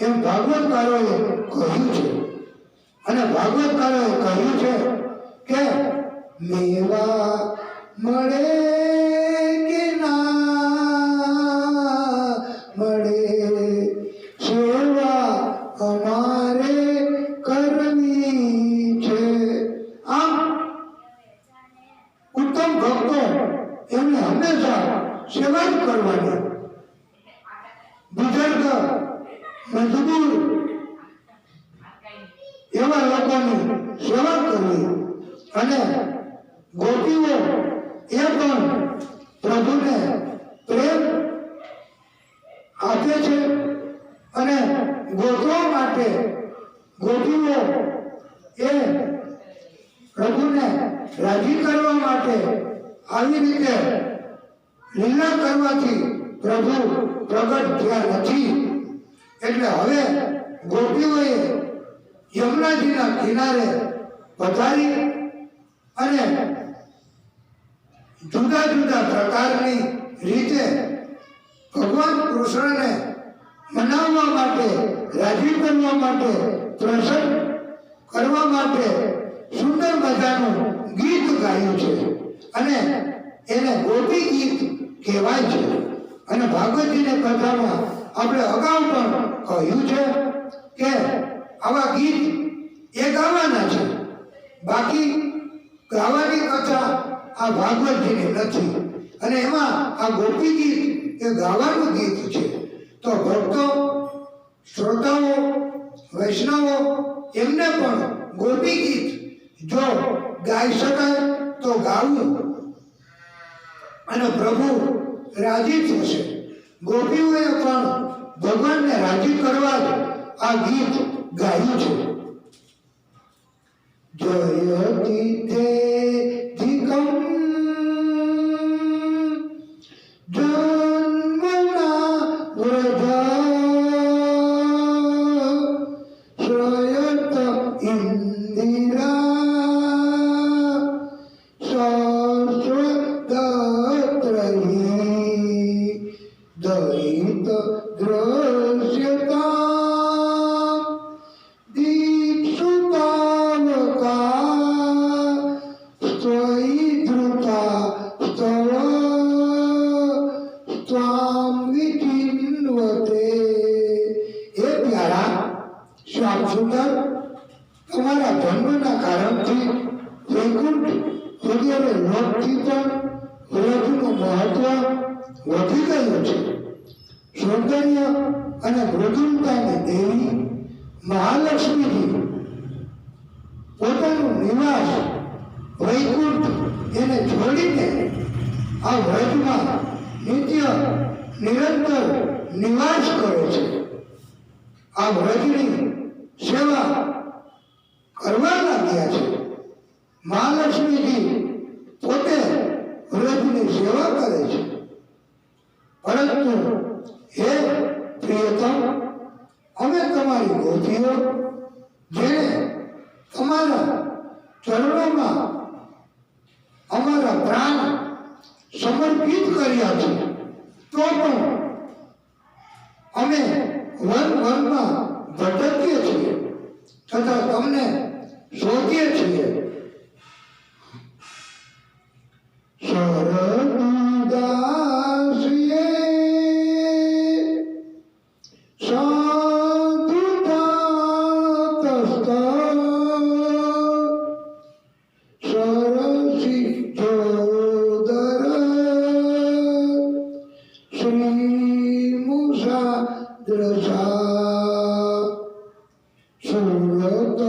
એમ ભાગવતકારોએ કહ્યું છે. અને ભાગવતકારોએ કહ્યું છે કે મેવા મળે કે ના મળે, સેવા અમારે કરવી છે. આમ ઉત્તમ ભક્તો એમને હંમેશા સેવા જ કરવાની. બુઝુર્ગ, મજબૂર એવા લોકોની સેવા કરવી. અને ગોપીઓ એ પણ પ્રભુને પ્રેમ આપે છે અને ગોપીઓ માટે ગોપીઓ એ પ્રભુને રાજી કરવા માટે આવી રીતે લીલા કરવાથી પ્રભુ પ્રગટ થયા નથી. એટલે હવે ગોપીઓએ યમુનાજીના કિનારે પધારી અને જુદા જુદા પ્રકારની રીતે ભગવાન કૃષ્ણને મનાવવા માટે, રાજી કરવા માટે, પ્રસન્ન કરવા માટે સુંદર મજાનું ગીત ગાયું છે. અને એને ગોપી ગીત કહેવાય છે. અને ભાગવતજીની કથામાં આપણે અગાઉ પણ કહ્યું છે કે આવા ગીત એ ગાવાના છે. બાકી ગાવાની કથા આ ભાગવતજીની નથી. અને એમાં આ ગોપી ગીત એ ગાવાનું ગીત છે. તો ભક્તો, શ્રોતાઓ, વૈષ્ણવો એમને પણ ગોપી ગીત જો ગાઈ શકાય તો ગાવું અને પ્રભુ રાજી થશે. ગોપીઓએ પણ ભગવાનને રાજી કરવા જ આ ગીત ગાયું છે. જયતિ તે ધીકમ જન્મના વ્રજા શ્રયત ઇન્દિરા શાશ્વતત્રયી દયિત દ્રશ્યતા દીક્ષુતાવકા સ્ત્વયી ધૃતા સ્તવ સ્વામ વિચિન્વતે. એ પ્યારા શ્યામ સુંદર, તમારા જન્મના કારણથી વૈકુંઠ વગેરે લોકથી પણ વ્રતનું મહત્વ વધી ગયું છે. સૌંદર્ય અને મૃદુલતાની દેવી મહાલક્ષ્મીજી પોતાનું નિવાસ વૈકુંઠ એને છોડીને આ વ્રતમાં નિત્ય નિરંતર નિવાસ કરે છે. આ વ્રતની સેવા કરવા લાગ્યા છે. મહાલક્ષ્મીજી પોતે વ્રતની સેવા કરે છે. પરંતુ હે પ્રિયતમ, અમે તમારી અમારી ગોપીઓ જેણે તમારા ચરણોમાં અમારા પ્રાણ સમર્પિત કર્યા છે, તો પણ અમે વનમાં ભટકીએ છીએ તથા તમને શોધીએ છીએ. શરણદાસીએ સાધુતાતસ્ત સરસી જોદર શ્રી મુષા દ્રસા સુરત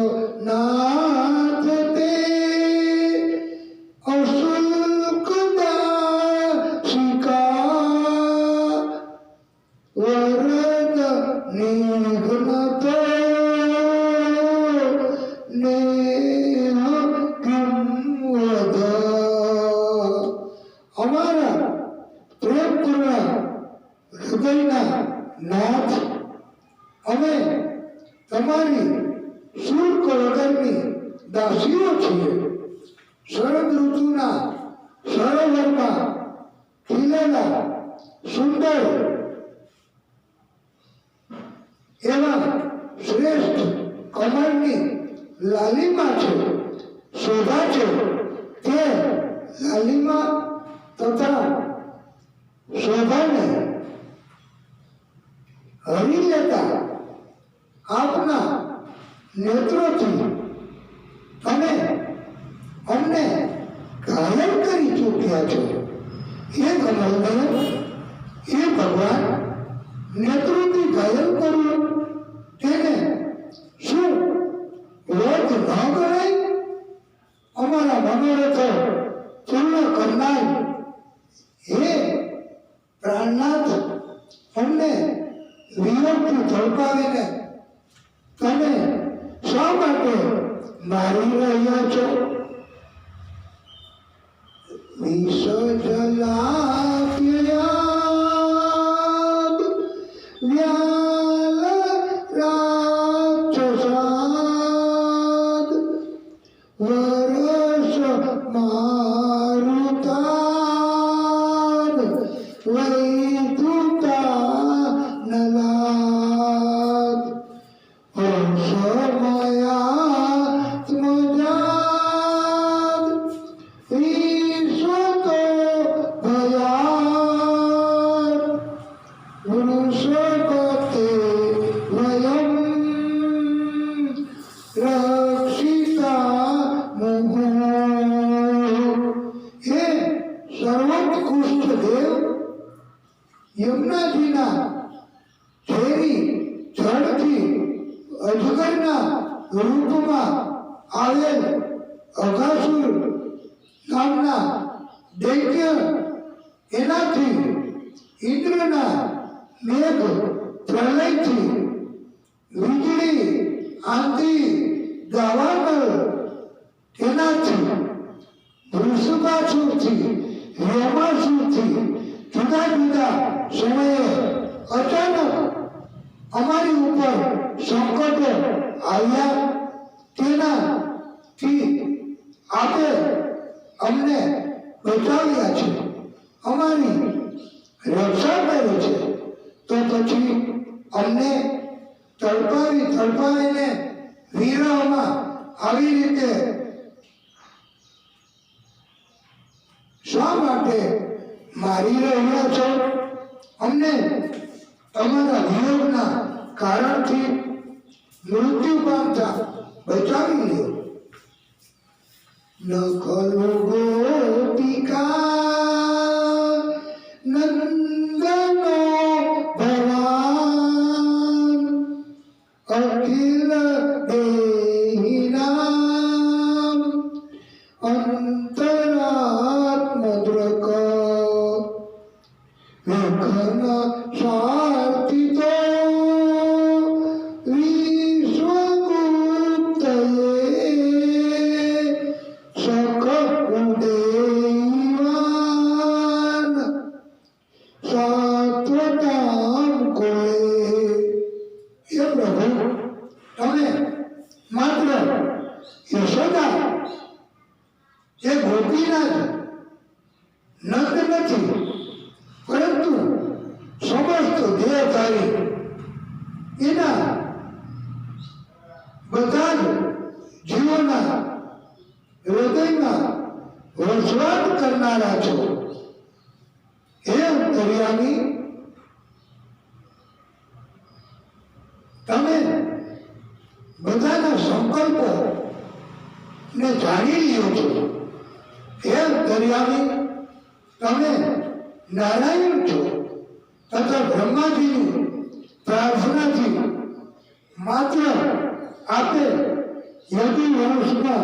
નાથ તે અશુલ્કદાસિકા વરદ નિઘ્નતો નેહ કિંવદ. અમારા પ્રેમપૂર્ણ હૃદયના નાથ, અમે તમારી શુલ્ક વગરની દાસીઓ છીએ. શરદ ઋતુના સરોવરમાં ખીલેલા સુંદર એવા શ્રેષ્ઠ કમળની લાલીમા છે, શોભા છે. તે લાલીમા તથા શોભાને હરી લેતા આપના નેત્રોથી તમે અમને ઘાયલ કરી ચૂક્યા છો. હે કમલદય, હે ભગવાન, નેત્રોથી ઘાયલ કરવું તેને શું રોગ ન ગણાય? અમારા મનોરથો પૂર્ણ કરનાર હે પ્રાણનાથ, અમને વિયોગથી ઝડપાવીને તમે શા માટે મારી રહ્યા છો? વિષજલાપ્યયાદ વ્યાલ રાક્ષસાદ વરસ મારુતાદ વૈદુતા નલાદ સમયાત્મજાદ ઈશ્વતો ભયાદ વૃષભતે વયમ રક્ષિતા મુહુ. હે સર્વોત્કૃષ્ટ દેવ, યમુનાજીના ઝેરી જળથી અજગરના રૂપમાં આવેલ અઘાસુર નામના દૈત્ય, એનાથી ઇન્દ્રના મેઘ પ્રલયથી વીજળી આંધી દાવાનળ તેનાથી વૃષભાસુરથી વ્યોમાસુરથી જુદા જુદા સમયે અચાનક અમારી ઉપર સંકટો આવ્યા. તેનાથી આપે અમને બચાવ્યા છે, અમારી રક્ષા કરી છે. તો પછી અમને તડપાવીને વિરહમાં આવી રીતે શા માટે મારી રહ્યા છો? અમને તમારા વિયોગના કારણથી મૃત્યુ પામતા બચાવી લ્યો. ન ખલુ ગોપિકા નંદનો ભવાન અખિલ દેહિનામ અંતરાત્મદ્રક વિઘ્ન સાર્થિતો વિશ્વગુપ્તયે સખ ઉદે માત્ર યશોદા એ ગોપીના નંદ નથી, પરંતુ સમસ્ત દેહધારી એના બધા જ જીવોના હૃદયમાં વસવાટ કરનારા છો. હે અંતર્યામી, તમે બધાના સંકલ્પો ને જાણી લ્યો છો. હે અંતર્યામી, તમે નારાયણ છો તથા બ્રહ્માજીની પ્રાર્થનાથી માત્ર આપે યદુ વંશમાં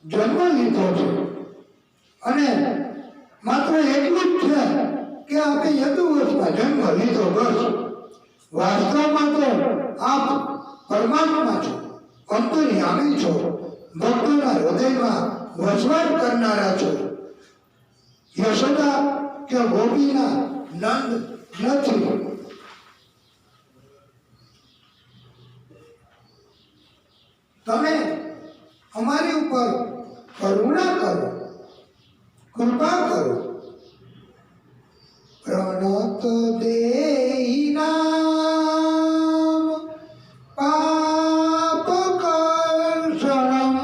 જન્મ લીધો છે, અને માત્ર એટલું જ છે કે આપે યદુ વંશમાં જન્મ લીધો, બસ. વાસ્તવમાં તો આપ પરમાત્મા છો, અંતર્યામી છો, ભક્તોના હૃદયમાં વસવાટ કરનારા છો. યશોદા કે ગોપીના નંદ નથી. તમે અમારી ઉપર કરુણા કરો, કૃપા કરો. પ્રણત દેહિનામ પાપ કર્ષણમ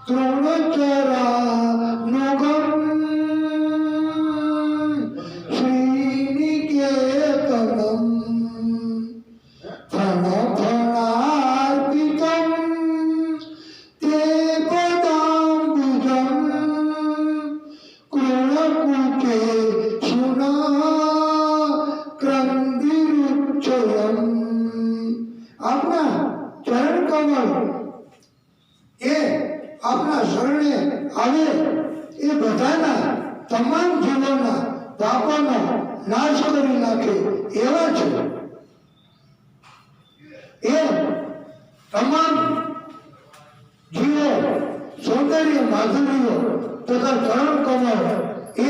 તૃણચરાનુગમ શ્રીનિકેતનમ ફણફણાર્પિતમ તે પદાંબુજમ કૃણકુચે સુના ક્રંદિરુચ્ચયમ. આપના ચરણ કમળ એ આપના શરણે આવે એ બધાના તમામ જીવોના પાપોનો નાશ કરી નાખે એવા છે. એ તમામ જીવો સૌંદર્ય માધુર્યો તથા ચરણ કમળ એ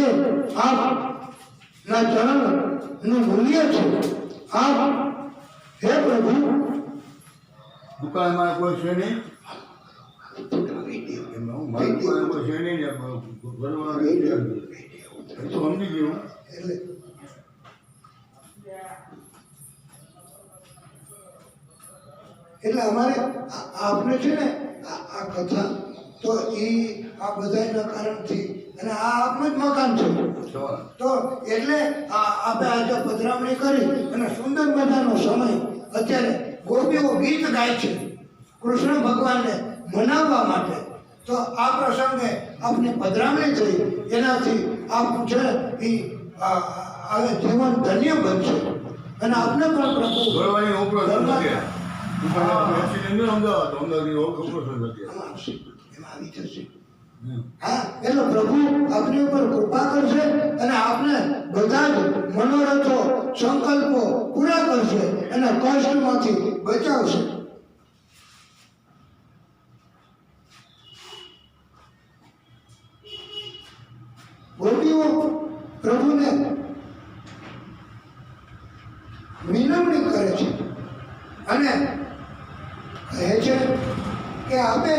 આપના ચરણનું મૂલ્ય છે. આપ હે પ્રભુ, દુકાનમાં કોઈ છે નહીં, મારી પાસે કોઈ છે નહીં, ભરવા તો સમજી ગયું. એટલે એટલે અમારે આપને છે ને આ કથા તો એ આ બધાના કારણથી, અને આ આપનું જ મકાન છે, તો એટલે આપણે આજે પધરામણી કરી અને સુંદર મજાનો સમય અત્યારે ગોપીઓ ગીત ગાય છે કૃષ્ણ ભગવાનને મનાવવા માટે. તો આ પ્રસંગે આપની પધરામણી થઈ, એનાથી આપ છે એ હવે જીવન ધન્ય બનશે, અને આપને પણ પ્રભુ ભરવાની ઓપરેશન ધર્મ- નથી. એક્સિડન્ટ અમદાવાદ ઓપરેશન નથી. એમાં આવી જશે. હા, એટલે પ્રભુ આપની ઉપર કૃપા કરશે અને આપને બધા જ મનોરથો સંકલ્પો પૂરા કરશે અને કષ્ટમાંથી બચાવશે. ગોપીઓ પ્રભુને વિનવણી કરે છે અને કહે છે કે આપે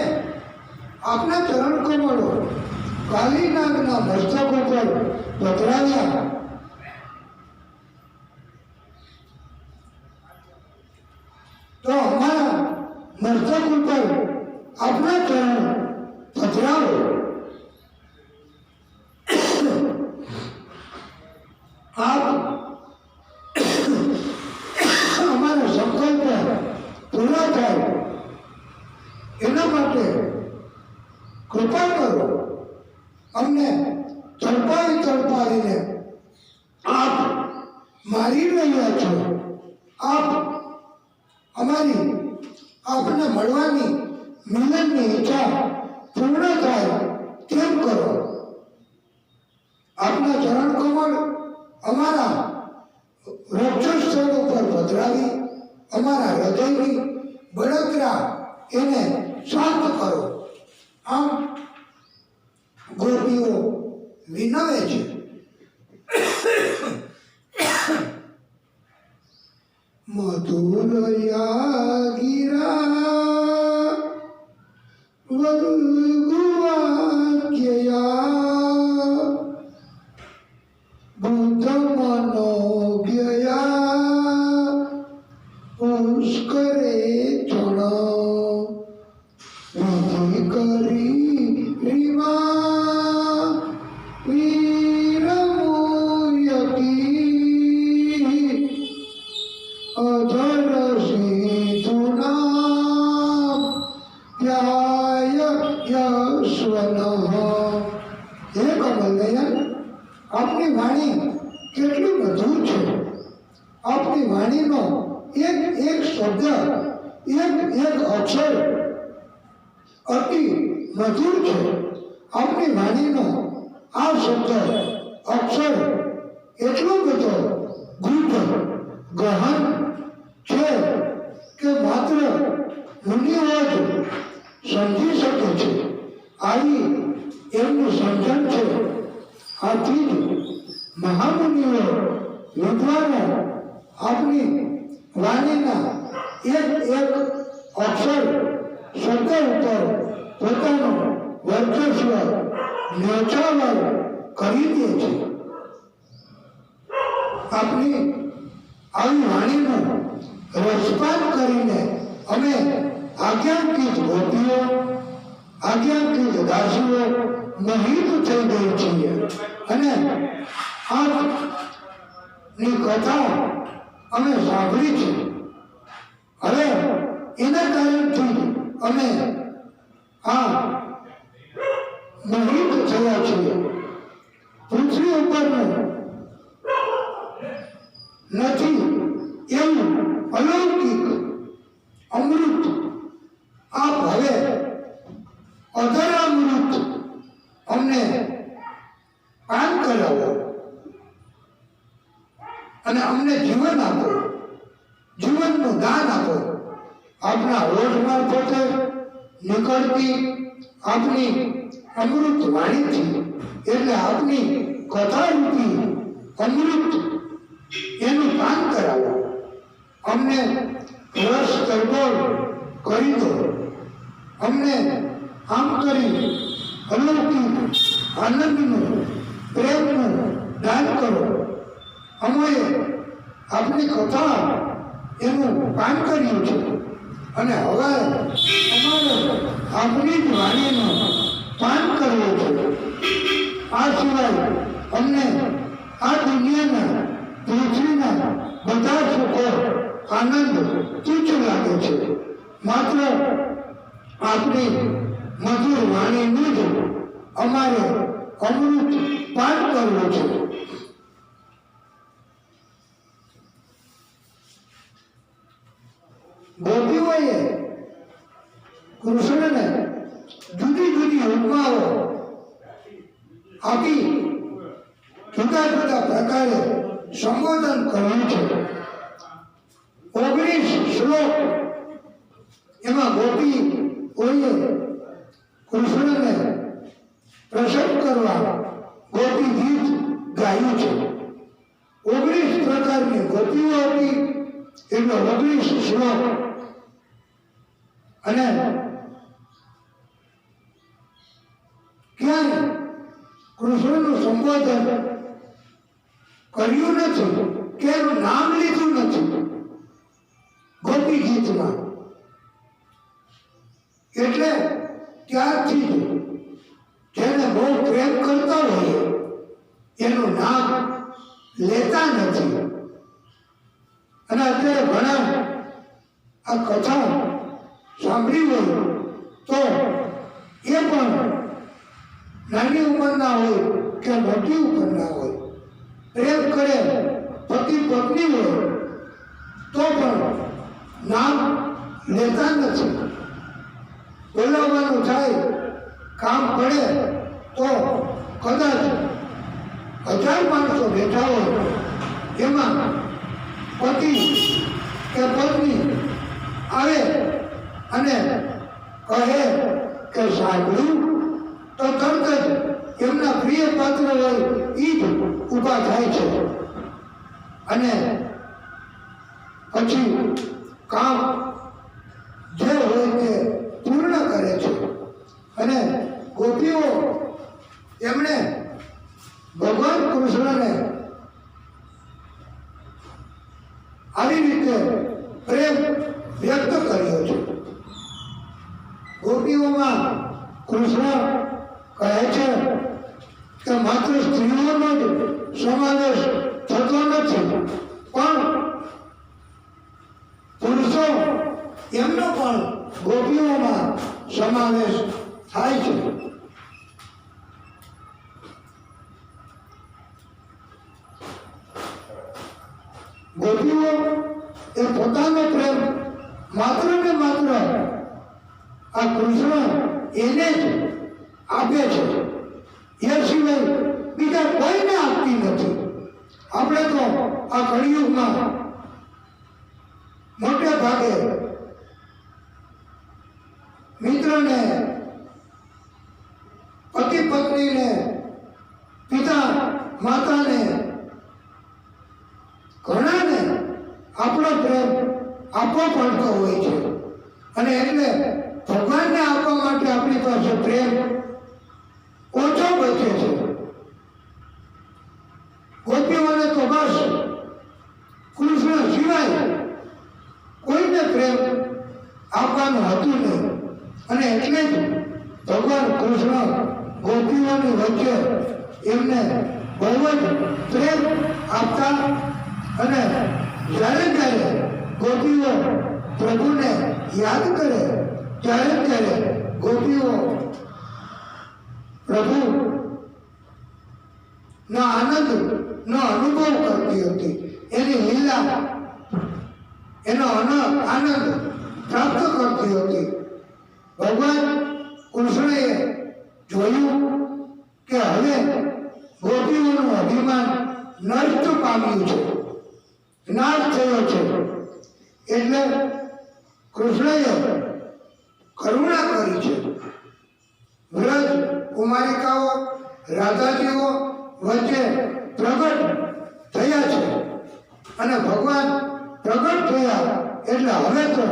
આપના ચરણ કમળો કાલીનાગના મસ્તક ઉપર પધરાવ્યા, તો અમારા મસ્તક ઉપર આપના ચરણ પધરાવો. આપ અમારા સંકલ્પ પૂરા થાય એના માટે કૃપા કરો. અમને તડપાવીને આપ મારી રહ્યા છો. આપ અમારી આપને મળવાની મિલનની ઈચ્છા પૂર્ણ થાય તેમ કરો. આપના ચરણ કમળ અમારા વક્ષસ્થળ ઉપર પધરાવી અમારા હૃદયની બળતરા એને શાંત કરો. આમ ગોપીઓ વિનવે છે. મધુર મધુરયા ગિરા વલ્ગુવાક્યયા બુદ્ધ મનોવ્યયા પુષ્કરે ચણ વિધિ કરી રીમા વીરમુયકી અધર સિંધુના ધ્યાય યશ્વનઃ. હે કમલનયન, આપની વાણી કેટલી મધુર છે. આપની વાણીનો એક એક શબ્દ, એક એક અક્ષર અતિ મધુર છે. આપની વાણીનો આ શબ્દ અક્ષર એટલો બધો ગૂઢ ગહન છે કે માત્ર મુનિઓ જ સમજી શકે છે. આવી એમનું સમજણ છે. આથી જ મહામુનિઓ વિદ્વાનો આપની વાણીના એક એક અક્ષર શબ્દ ઉપર પોતાનું વર્ચસ્વ ન્યોછાવર કરી દે છે. આપની આવી વાણીનું રસપાન કરીને અમે આજ્ઞાંકિત ગોપીઓ, આજ્ઞાંકિત દાસીઓ મોહિત થઈ ગઈ છીએ અને આપની કથા અમે સાંભળી છે. હવે એના કારણથી અમે આ મોહિત થયા છીએ. પૃથ્વી ઉપરનું નથી એવું અલૌકિક અમૃત આપ હવે અધરામૃત અમને પાન કરાવો અને અમને જીવન આપો, જીવનનું દાન આપો. આપના ઓઠ મારફતે નીકળતી આપની અમૃત વાણીથી, એટલે આપની કથારૂપી અમૃત એનું પાન કરાવો. અમને રસ તરબોળ કરી દો. અમને આમ કરી અલૌકિક આનંદનું, પ્રેમનું દાન કરો. અમે આપની કથા એનું પાન કર્યું છે અને હવે અમારે આપની જ વાણીનું પાન કરવું છે. આ સિવાય અમને આ દુનિયાના, પૃથ્વીના બધા સુખો, આનંદ તુચ્છ લાગે છે. માત્ર આપની મધુર વાણીનું જ અમારે અમૃત પાન કરવું છે. ગોપીઓએ કૃષ્ણને જુદી જુદી ઉપમાઓ આપી જુદા જુદા પ્રકારે સંબોધન કર્યું છે. 19 શ્લોક એમાં ગોપીઓએ કૃષ્ણને પ્રસન્ન કરવા ગોપી ગીત ગાયું છે. 19 પ્રકારની ગોપીઓ હતી, એટલે 19 શ્લોક. અને ક્યાંય કૃષ્ણનું સંબોધન કર્યું નથી કે એનું નામ લીધું નથી ગોપી ગીતમાં. એટલે ત્યારથી જેને બહુ પ્રેમ કરતા હોઈએ એનું નામ લેતા નથી. અને અત્યારે ઘણા આ કથા સાંભળી હોય તો એ પણ નાની ઉંમરના હોય કે મોટી ઉંમરના હોય, પ્રેમ કરે પતિ પત્ની હોય તો પણ નામ લેતા નથી. બોલાવવાનું થાય, કામ પડે તો કદાચ 1000 માણસો બેઠા હોય, એમાં પતિ કે પત્ની આવે અને કહે કે સાંભળ્યું, તો તરત જ એમના પ્રિય પાત્ર હોય એ જ ઊભા થાય છે અને 1000 પછી કામ જે હોય તે પૂર્ણ કરે છે અને ગોપીઓ એમણે ભગવાન કૃષ્ણને આવી રીતે પ્રેમ વ્યક્ત કર્યો છે. ગોપીઓમાં કૃષ્ણ કહે છે કે માત્ર સ્ત્રીઓનો જ સમાવેશ થતો નથી, પણ પુરુષો એમનો પણ ગોપીઓમાં સમાવેશ થાય છે. ગોપીઓ એ પોતાનો પ્રેમ માત્ર ને માત્ર આ કૃષ્ણ એને જ આપે છે, એ સિવાય બીજા કોઈને આપતી નથી. આપણે તો આ કળિયુગમાં મોટે ભાગે મિત્રને, પતિ પત્નીને, પિતા માતાને, ઘણાને આપણો પ્રેમ આપવો પડતો હોય છે અને એટલે ભગવાનને આપવા માટે આપણી પાસે પ્રેમ ઓછો બચે છે. ગોપીઓને તો બસ કૃષ્ણ સિવાય કોઈને પ્રેમ આપવાનું હતું નહીં અને એટલે જ ભગવાન કૃષ્ણ ગોપીઓની વચ્ચે એમને બહુ જ પ્રેમ આપતા અને જ્યારે જ્યારે ગોપીઓ પ્રભુને યાદ કરે ત્યારે ગોપીઓ પ્રભુ નો આનંદ નો અનુભવ કરતી હતી, એની લીલા એનો આનંદ પ્રાપ્ત કરતી હતી. ભગવાન કૃષ્ણએ જોયું કે હવે ગોપીઓનું અભિમાન નષ્ટ પામ્યું છે, નાશ થયો છે, એટલે કૃષ્ણએ કરુણા કરી છે. વ્રજ કુમારિકાઓ રાધાજીઓ વચ્ચે પ્રગટ થયા છે અને ભગવાન પ્રગટ થયા એટલે હવે તો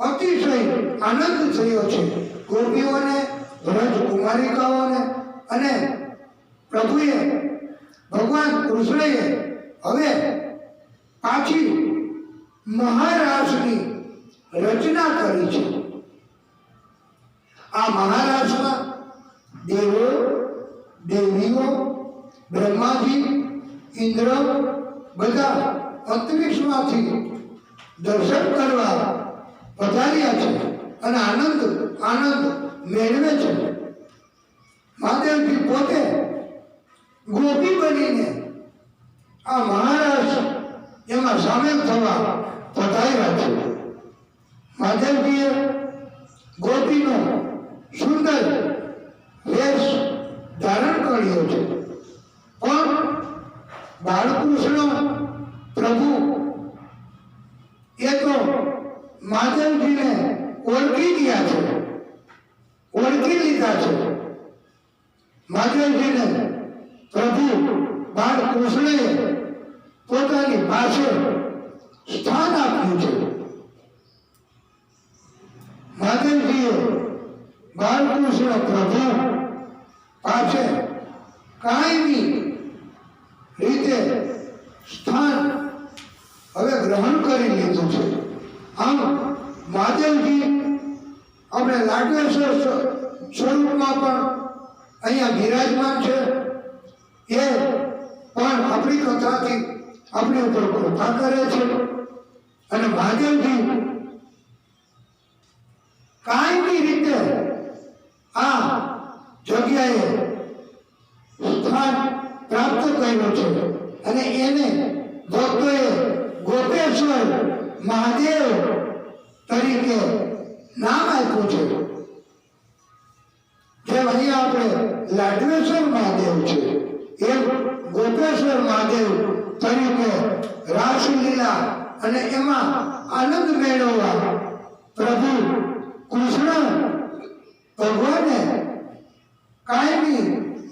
અતિશય આનંદ થયો છે. ગોપીઓને, વ્રજ કુમારિકાઓને અને પ્રભુએ, ભગવાન કૃષ્ણએ હવે પાછી મહારાસની રચના કરી છે. આ મહારાસમાં દેવો, દેવીઓ, બ્રહ્માજી, ઇન્દ્ર બધા અંતરિક્ષમાંથી દર્શન કરવા પધાર્યા છે અને આનંદ મેળવે છે. મહાદેવજી પોતે ગોપી બનીને આ મહારાજ એમાં સામેલ થવા પધાર્યા છે. મહાદેવજીએ ગોપીનો સુંદર વેશ ધારણ કર્યો છે, પણ બાળકૃષ્ણ પ્રભુ એ તો મહાદેવજીને ઓળખી ગયા છે, ઓળખી લીધા છે. મહાદેવજીને પ્રભુ બાળકૃષ્ણએ પોતાની પાસે સ્થાન આપ્યું છે. મહાદેવજીએ બાળકૃષ્ણ પ્રભુ પાસે કાયમી રીતે સ્થાન હવે ગ્રહણ કરી લીધું છે. આમ મહાદેવજી આપણે લાડવેશ્વર સ્વરૂપમાં પણ અહીંયા બિરાજમાન છે. એ પણ આપણી કથાથી આપણી ઉપર કૃપા કરે છે અને મહાદેવજી કાયમી રીતે આ જગ્યાએ સ્થાન પ્રાપ્ત કર્યું છે અને એને ભક્તોએ ગોપેશ્વર મહાદેવ તરીકે નામ આપ્યું છે. જેમ અહીંયા આપણે લાડવેશ્વર મહાદેવ છે, એમ ગોપેશ્વર મહાદેવ તરીકે રાસલીલા અને એમાં આનંદ મેળવવા પ્રભુ કૃષ્ણ ભગવાને કાયમી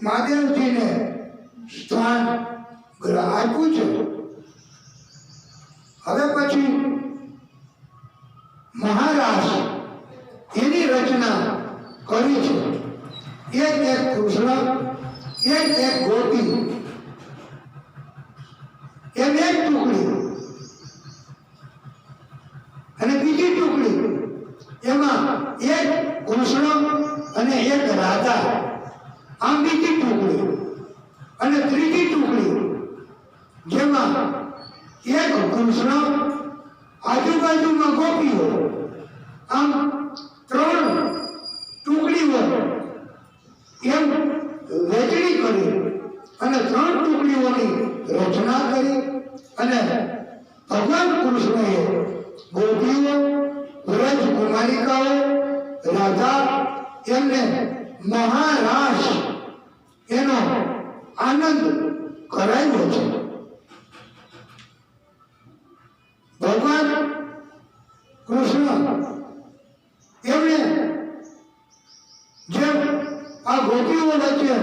મહાદેવજીને સ્થાન આપ્યું છે. હવે પછી મહારાસ એની રચના કરી છે. એક કૃષ્ણ, એક ગોપી, એમ એક ટુકડી અને બીજી ટુકડી એમાં એક કૃષ્ણ અને એક રાધા, આમ બીજી ટુકડી અને ત્રીજી ટુકડી જેમાં એક કૃષ્ણ, આજુબાજુમાં ગોપીઓ, આમ 3 ટુકડીઓ એમ વહેંચણી કરી અને 3 ટુકડીઓની રચના કરી અને ભગવાન કૃષ્ણએ ગોપીઓ, વ્રજ કુમારિકાઓ, રાધા એમને મહારાસ એનો આનંદ કરાવ્યો છે. ભગવાન કૃષ્ણ એમણે જેમ આ ગોપીઓ વચ્ચે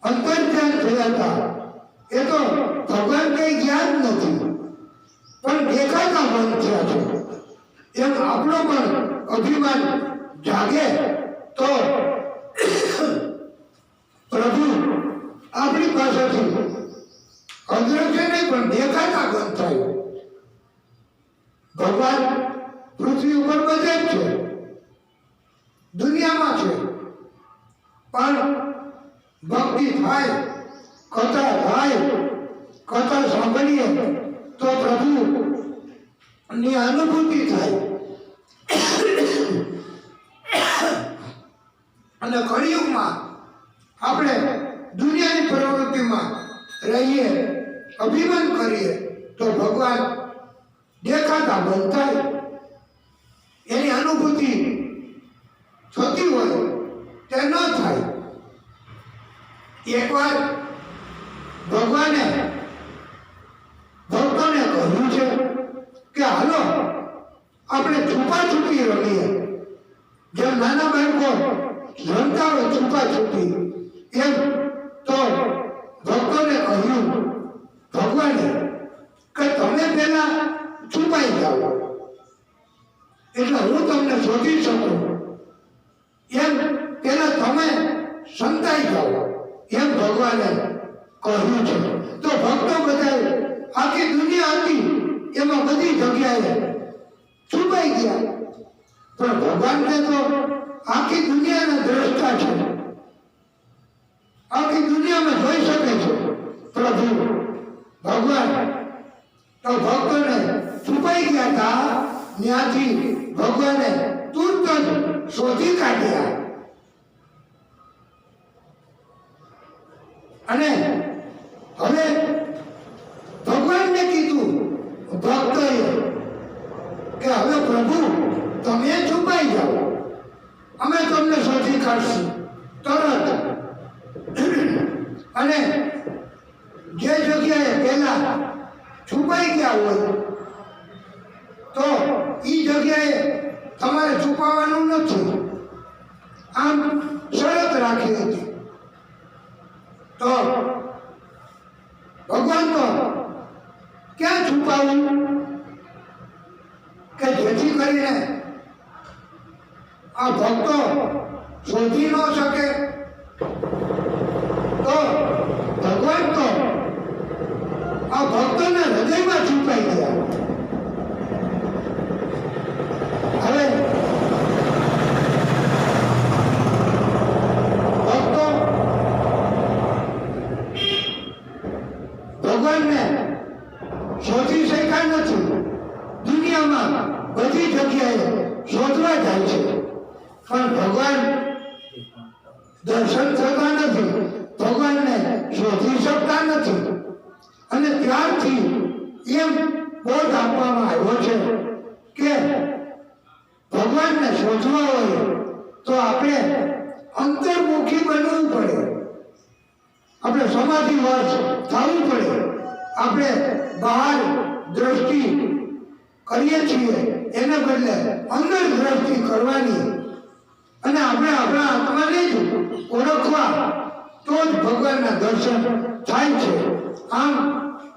અંતર્ધ્યાન થયા હતા, એ તો ભગવાન કઈ જ્ઞાન નથી પણ દેખાતા બંધ થયા છે. એમ આપણો પણ અભિમાન જાગે તો પ્રભુ આપણી પાસેથી અદ્રશ્ય નહીં પણ દેખાતા બંધ થાય. ભગવાન પૃથ્વી ઉપર બધે જ છે, દુનિયામાં છે, પણ ભક્તિ થાય, કથા થાય, કથા સાંભળીએ તો પ્રભુ ની અનુભૂતિ થાય. અને કળિયુગમાં આપણે દુનિયાની પ્રવૃત્તિમાં રહીએ, અભિમાન કરીએ તો ભગવાન દેખાતા બંધ થાય. એની અનુભૂતિ થતી હોય તે ન થાય. એકવાર ભગવાને ભક્તોને કહ્યું છે કે હાલો આપણે છુપા-છુપી રમીએ. જેમ નાના બાળકો રમતા હોય છુપા-છુપી, એમ તો ભક્તોને કહ્યું ભગવાને કે તમે પહેલા છુપાઈ જાઓ એટલે હું તમને શોધી શકું. એમ પહેલા તમે સંતાઈ જાઓ એમ ભગવાને કહ્યું છે. તો ભક્તો બધા આખી દુનિયા હતી એમાં બધી જગ્યાએ છુપાઈ ગયા, પણ ભગવાનને તો આખી દુનિયાના દ્રષ્ટા છે, આખી દુનિયામાં જોઈ શકે છે પ્રભુ ભગવાન. તો ભક્તોને છુપાઈ ગયા હતા, ત્યાંથી ભગવાને તુરત જ શોધી કાઢ્યા. અને હવે ભગવાનને કીધું ભક્તોએ કે હવે પ્રભુ તમે છુપાઈ જાઓ, અમે તમને શોધી કાઢશું તરત. અને જે જગ્યાએ પહેલા છુપાઈ ગયા હોય તો એ જગ્યાએ તમારે છુપાવાનું નથી, આમ શરત રાખી હતી. તો ભગવાન તો ક્યાં છુપાવું કે જેથી કરીને આ ભક્તો શોધી ન શકે. તો ભગવાન તો આ ભક્તોના હૃદયમાં છુપાઈ ગયા. હવે ભક્તો ભગવાનને શોધી શક્યા નથી. દુનિયામાં બધી જગ્યાએ શોધવા જાય છે પણ ભગવાન દર્શન થતા નથી, ભગવાનને શોધી શકતા નથી. અને ત્યારથી એમ બોધ આપવામાં આવ્યો છે કે ભગવાનને શોધવા હોય તો આપણે અંતર્મુખી બનવું પડે, આપણે સમાધિ વર્ષ થવું પડે. આપણે બહાર દ્રષ્ટિ કરીએ છીએ એને બદલે અંદર દ્રષ્ટિ કરવાની અને આપણે આપણા આત્માને જ ઓળખવા તો જ ભગવાનના દર્શન થાય છે. આમ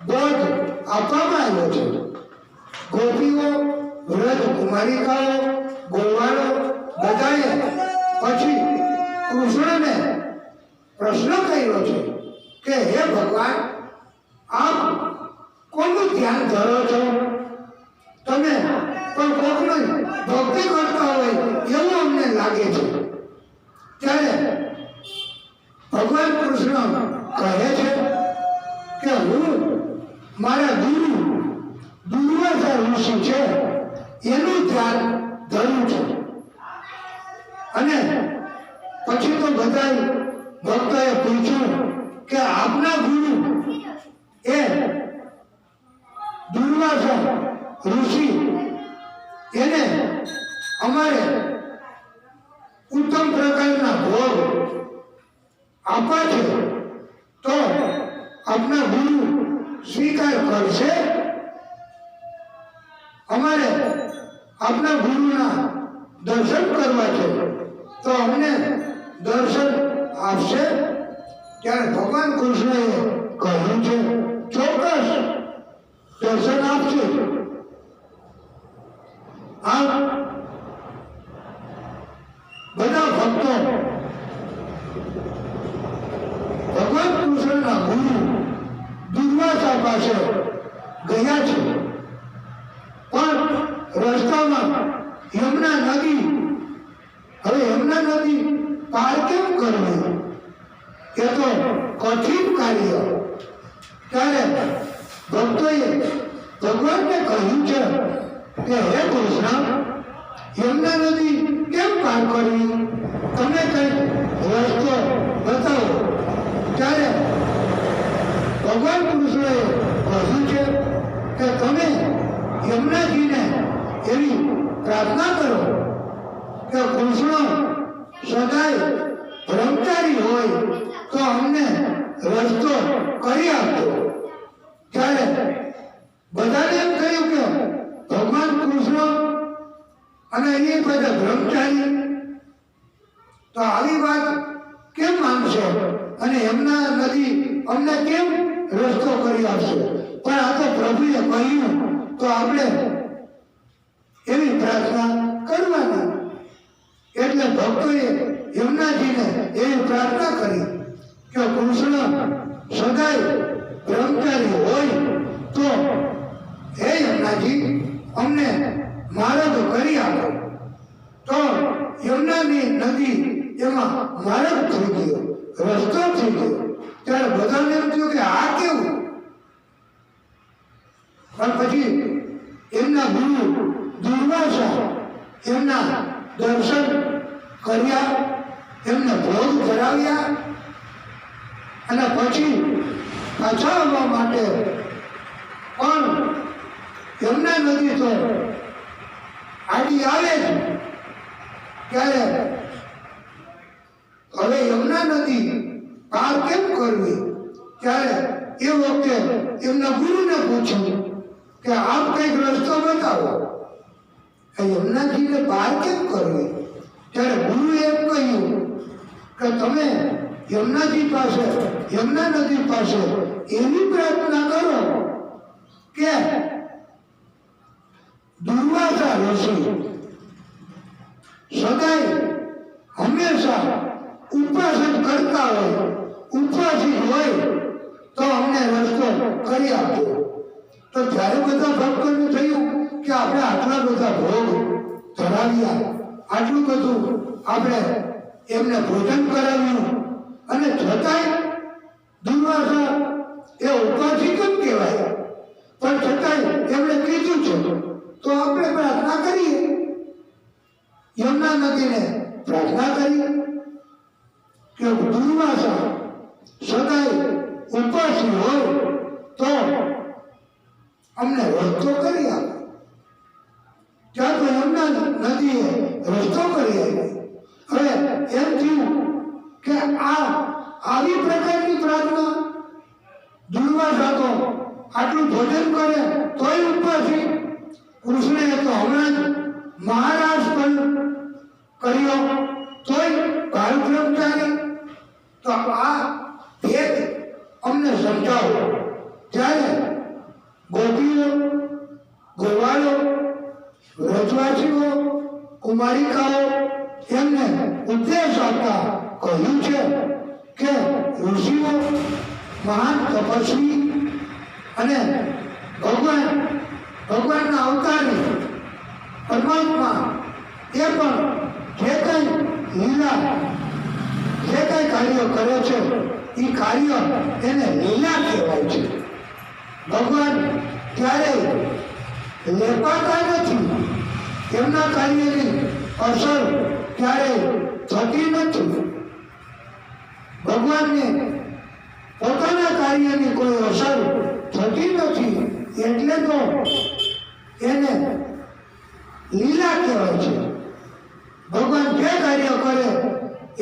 બોધ આપવામાં આવ્યો છે. ગોપીઓ વ્રજ કુમાર દ્વારિકાઓ ગોવાળો બધાએ પછી કૃષ્ણને પ્રશ્ન કર્યો છે કે હે ભગવાન, આપ કોનું ધ્યાન ધરો છો? તમે પણ કોકની ભક્તિ કરતા હોય એવું અમને લાગે છે. ત્યારે ભગવાન કૃષ્ણ કહે છે કે હું મારા ગુરુ દુર્વાસા ઋષિ છે એનું ધ્યાન ધરું છું. અને પછી તો બધા ભક્તોએ પૂછ્યું કે આપના ગુરુ એ દુર્વાસા ઋષિ, એને અમારે ઉત્તમ પ્રકારના ભોગ આપવા છે તો આપના ગુરુ સ્વીકાર કરશે? અમારે આપના ગુરુના દર્શન કરવા છે તો અમને દર્શન આપશે? ત્યારે ભગવાન કૃષ્ણએ કહ્યું છે ચોક્કસ દર્શન આપશે. આમ બધા ભક્તો ભગવાન કૃષ્ણના ગુરુ દુર્વાસા પાસે ગયા છે. પણ રસ્તામાં યમુના નદી, હવે યમુના નદી પાર કેમ કરવી એ તો કઠિન કાર્ય. ત્યારે ભક્તોએ ભગવાનને કહ્યું છે કે હે કૃષ્ણ, યમુના નદી કેમ પાર કરવી? તમે કંઈક રસ્તો બતાવો. ત્યારે ભગવાન કૃષ્ણએ કહ્યું છે કે તમે યમુનાજીને એવી પ્રાર્થના કરો કે કૃષ્ણ સદાય બ્રહ્મચારી હોય તો અમને રસ્તો કરી આપજો. ત્યારે બધાને એમ કહ્યું કે ભગવાન કૃષ્ણ અને એ બધા બ્રહ્મચારી, તો આવી વાત કેમ માનશો અને યમુના નદી અમને કેમ રસ્તો કરી આપશે? પણ આ તો પ્રભુએ કહ્યું તો આપણે એવી પ્રાર્થના કરવાની. એટલે ભક્તોએ યમુનાજીને એવી પ્રાર્થના કરી કે કૃષ્ણ સદાય બ્રહ્મચારી હોય તો હે યમુનાજી અમને માર્ગ કરી આપો. તો યમુનાની નદી એમાં માર્ગ થઈ ગયો, રસ્તો થઈ ગયો. ત્યારે બધાને એમ થયું કે આ કેવું? પણ પછી એમના ગુરુ દુર્વાસા એમના દર્શન કર્યા, એમને ભોગ કરાવ્યા અને પછી પાછા આવવા માટે પણ યમુના નદી તો આડી આવે છે. ત્યારે હવે યમુના નદી પાર કેમ કરવી? ત્યારે એ વખતે એમના ગુરુને પૂછ્યું કે આપ કઈક રસ્તો બતાવો, યમુનાજીને પાર કેમ કરવી? ત્યારે ગુરુએ એમ કહ્યું કે તમે યમુનાજી પાસે, યમુના નદી પાસે એવી પ્રાર્થના કરો કે દુર્વાસા ઋષિ સદાય હંમેશા ઉપવાસ જ કરતા હોય, ઉપવાસી હોય તો અમને રસ્તો કરી આપજો. તો જ્યારે બધા ભક્તોને થયું કે આપણે આટલા બધા ભોગ ધરાવ્યા, આટલું બધું આપણે એમને ભોજન કરાવ્યું અને છતાંય દુર્વાસા એ ઉપવાસી કેમ કહેવાય? પણ છતાંય એમણે કીધું છે તો આપણે પ્રાર્થના કરીએ. યમુના નદીને પ્રાર્થના કરી કે દુર્વાસા સદાય ઉપવાસી હોય તો અમને રસ્તો કરી આપે. ત્યાં તો યમુના નદીએ રસ્તો કરી આપી. હવે એમ થયું કે આવી પ્રકારની પ્રાર્થના દુર્વાસા તો આટલું ભોજન કરે તોય ઉપવાસી, કૃષ્ણએ તો હમણાં જ મહારાજ પણ કર્યો તોય બાળ બ્રહ્મચારી. તો આ ભેદ અમને સમજાવો. ત્યારે ગોપીઓ, ગોવાળો, વ્રજવાસીઓ કુમારિકાઓ એમને ઉપદેશ આપતા કહ્યું છે કે ઋષિઓ, મહાન તપસ્વી અને ભગવાનના અવતારી પરમાત્મા એ પણ જે કંઈ લીલા, જે કંઈ કાર્ય કરે છે એ કાર્ય એને લીલા કહેવાય છે. ભગવાન ક્યારેય લેપાતા નથી, એમના કાર્યની અસર ક્યારેય થતી નથી. ભગવાનને પોતાના કાર્યની કોઈ અસર થતી નથી, એટલે તો એને લીલા કહેવાય છે. ભગવાન જે કાર્ય કરે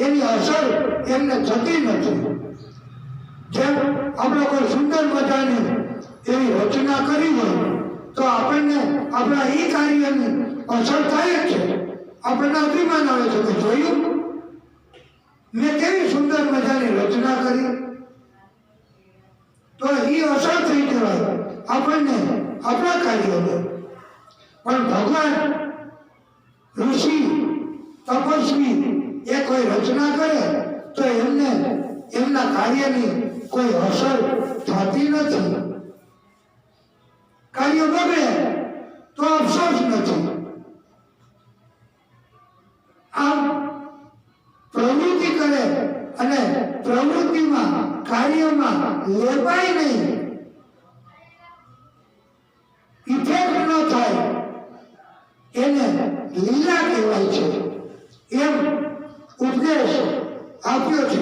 એની અસર એમને થતી નથી. જેમ આપણે કોઈ સુંદર મજાની એવી રચના કરી હોય તો આપણને આપણા એ કાર્યની અસર થાય જ છે. આપણને અભિમાન આવે છે કે જોયું મેં કેવી સુંદર મજાની રચના કરી, તો એ અસર થઈ કહેવાય આપણને આપણા કાર્યોને. પણ ભગવાન, ઋષિ, તપસ્વી એ કોઈ રચના કરે તો એમને એમના કાર્યની કોઈ અસર થતી નથી. કાર્ય બગડે તો અફસોસ નથી. આમ પ્રવૃત્તિ કરે અને પ્રવૃત્તિમાં, કાર્યમાં લેપાય નહીં, ઇફેક્ટ ન થાય, એને લીલા કહેવાય છે, એમ ઉપદેશ આપ્યો છે.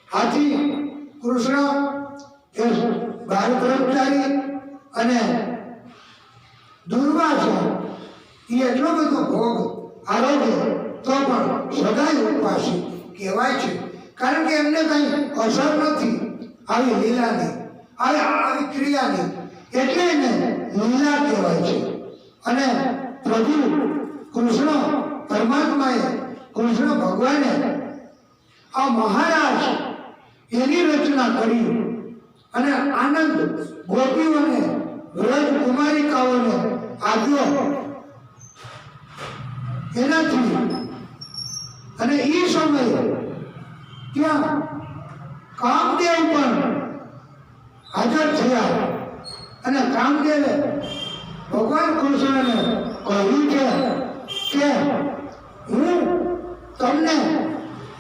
આથી કૃષ્ણ એ બાળ બ્રહ્મચારી અને દુર્વાસા એ એટલો બધો ભોગ આરોગ્ય તો પણ સદાય ઉપવાસી કહેવાય છે. કારણ કે એમને કઈ અસર નથી આવી લીલાની, આવી ક્રિયાની, એટલે એને લીલા કહેવાય છે. અને પ્રભુ કૃષ્ણ પરમાત્માએ, કૃષ્ણ ભગવાને આ મહારાજ એની રચના કરી અને આનંદ ગોપીઓને, વ્રજ કુમારિકાઓને આપ્યો એનાથી. અને એ સમયે ત્યાં કામદેવ પણ હાજર થયા અને કામદેવે ભગવાન કૃષ્ણને કહ્યું છે કે હું તમને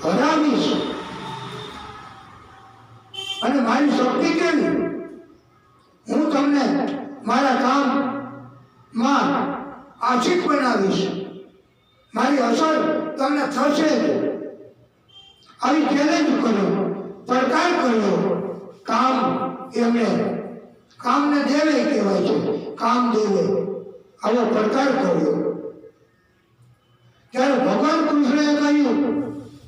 હરાવીશ અને મારી શક્તિ કેવી, હું તમને મારા કામમાં આશિક બનાવીશ, મારી અસર તમને થશે. આવી ચેલેન્જ કર્યો, પડકાર કર્યો. કામ એમણે, કામને દેવે કહેવાય છે, કામ દેવે આવો પડકાર કર્યો. ત્યારે ભગવાન કૃષ્ણએ કહ્યું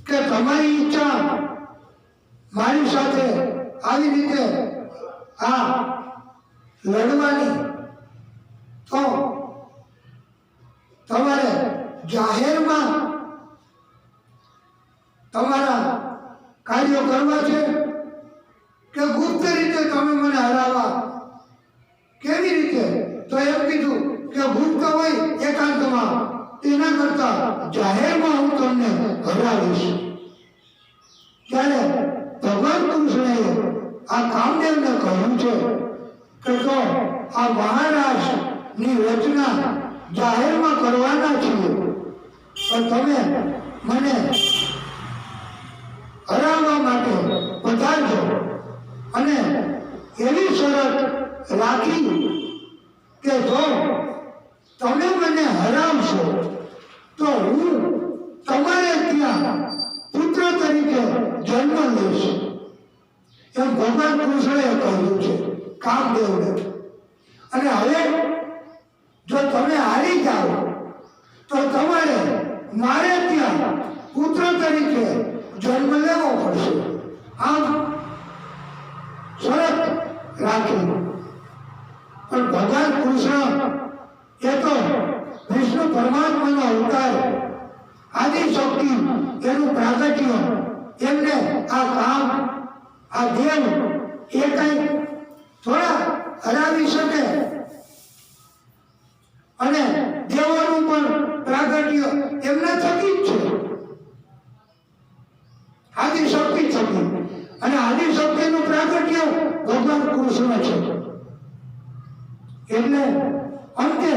કે તમારી ઈચ્છા મારી સાથે આવી રીતે આ લડવાની, તો તમારે જાહેરમાં તમારા કાર્યો કરવા છે કે ગુપ્ત રીતે તમે મને હરાવવા, કેવી રીતે? તો એમ કીધું કે ગુપ્ત હોય એકાંતમાં, તેના કરતા જાહેરમાં હું તમને હરાવીશ. ત્યારે ભગવાન કૃષ્ણએ આ કામદેવને કહ્યું છે કે જો આ મહારાજની રચના જાહેરમાં કરવાના છીએ તો તમે મને હરાવવા માટે પધારજો. અને એવી શરત રાખી કે જો તમે મને હરાવશો તો હું તમારે ત્યાં પુત્ર તરીકે જન્મ લઈશ. એમ ભગવાન કૃષ્ણએ કહ્યું છે કામદેવને. અને હવે જો તમે હારી જાઓ તો તમારે મારે ત્યાં પુત્ર તરીકે જન્મ લેવો પડશે. આમ શરત રાખી. પણ ભગવાન કૃષ્ણ એ તો વિષ્ણુ પરમાત્માનો અવતાર, આદિશક્તિ એનું પ્રાગટ્ય, એમને આ કામ, આ દેવ એ કઈ થોડા હરાવી શકે. અને પ્રાગટ્ય એમના થકી જ છે, આદિશક્તિ થકી. અને આદિશક્તિનું પ્રાગટ્ય ભગવાન કૃષ્ણ છે. એટલે અંતે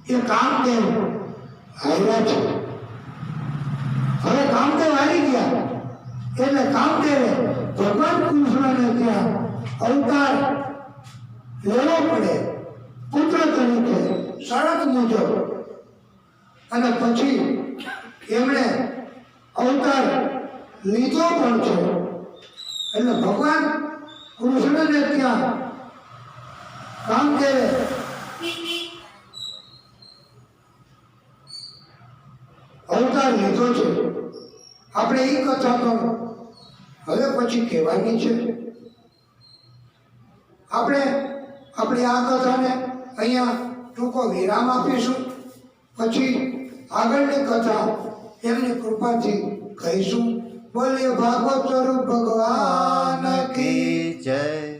એ કામદેવ હાર્યા છે. હવે કામદેવ હારી ગયા એટલે કામદેવે ભગવાન કૃષ્ણને ત્યાં અવતાર લેવો પડે પુત્ર તરીકે શરત મુજબ. અને પછી એમણે અવતાર લીધો પણ છે. એટલે ભગવાન કૃષ્ણને ત્યાં કામદેવે અવતાર લીધો છે. આપણે એ કથા તો હવે પછી કહેવાની છે. આપણે આપણી આ કથાને અહીંયા ટૂંકો વિરામ આપીશું. પછી આગળની કથા એમની કૃપાથી કહીશું. બોલીએ ભાગવત સ્વરૂપ ભગવાન કી જય.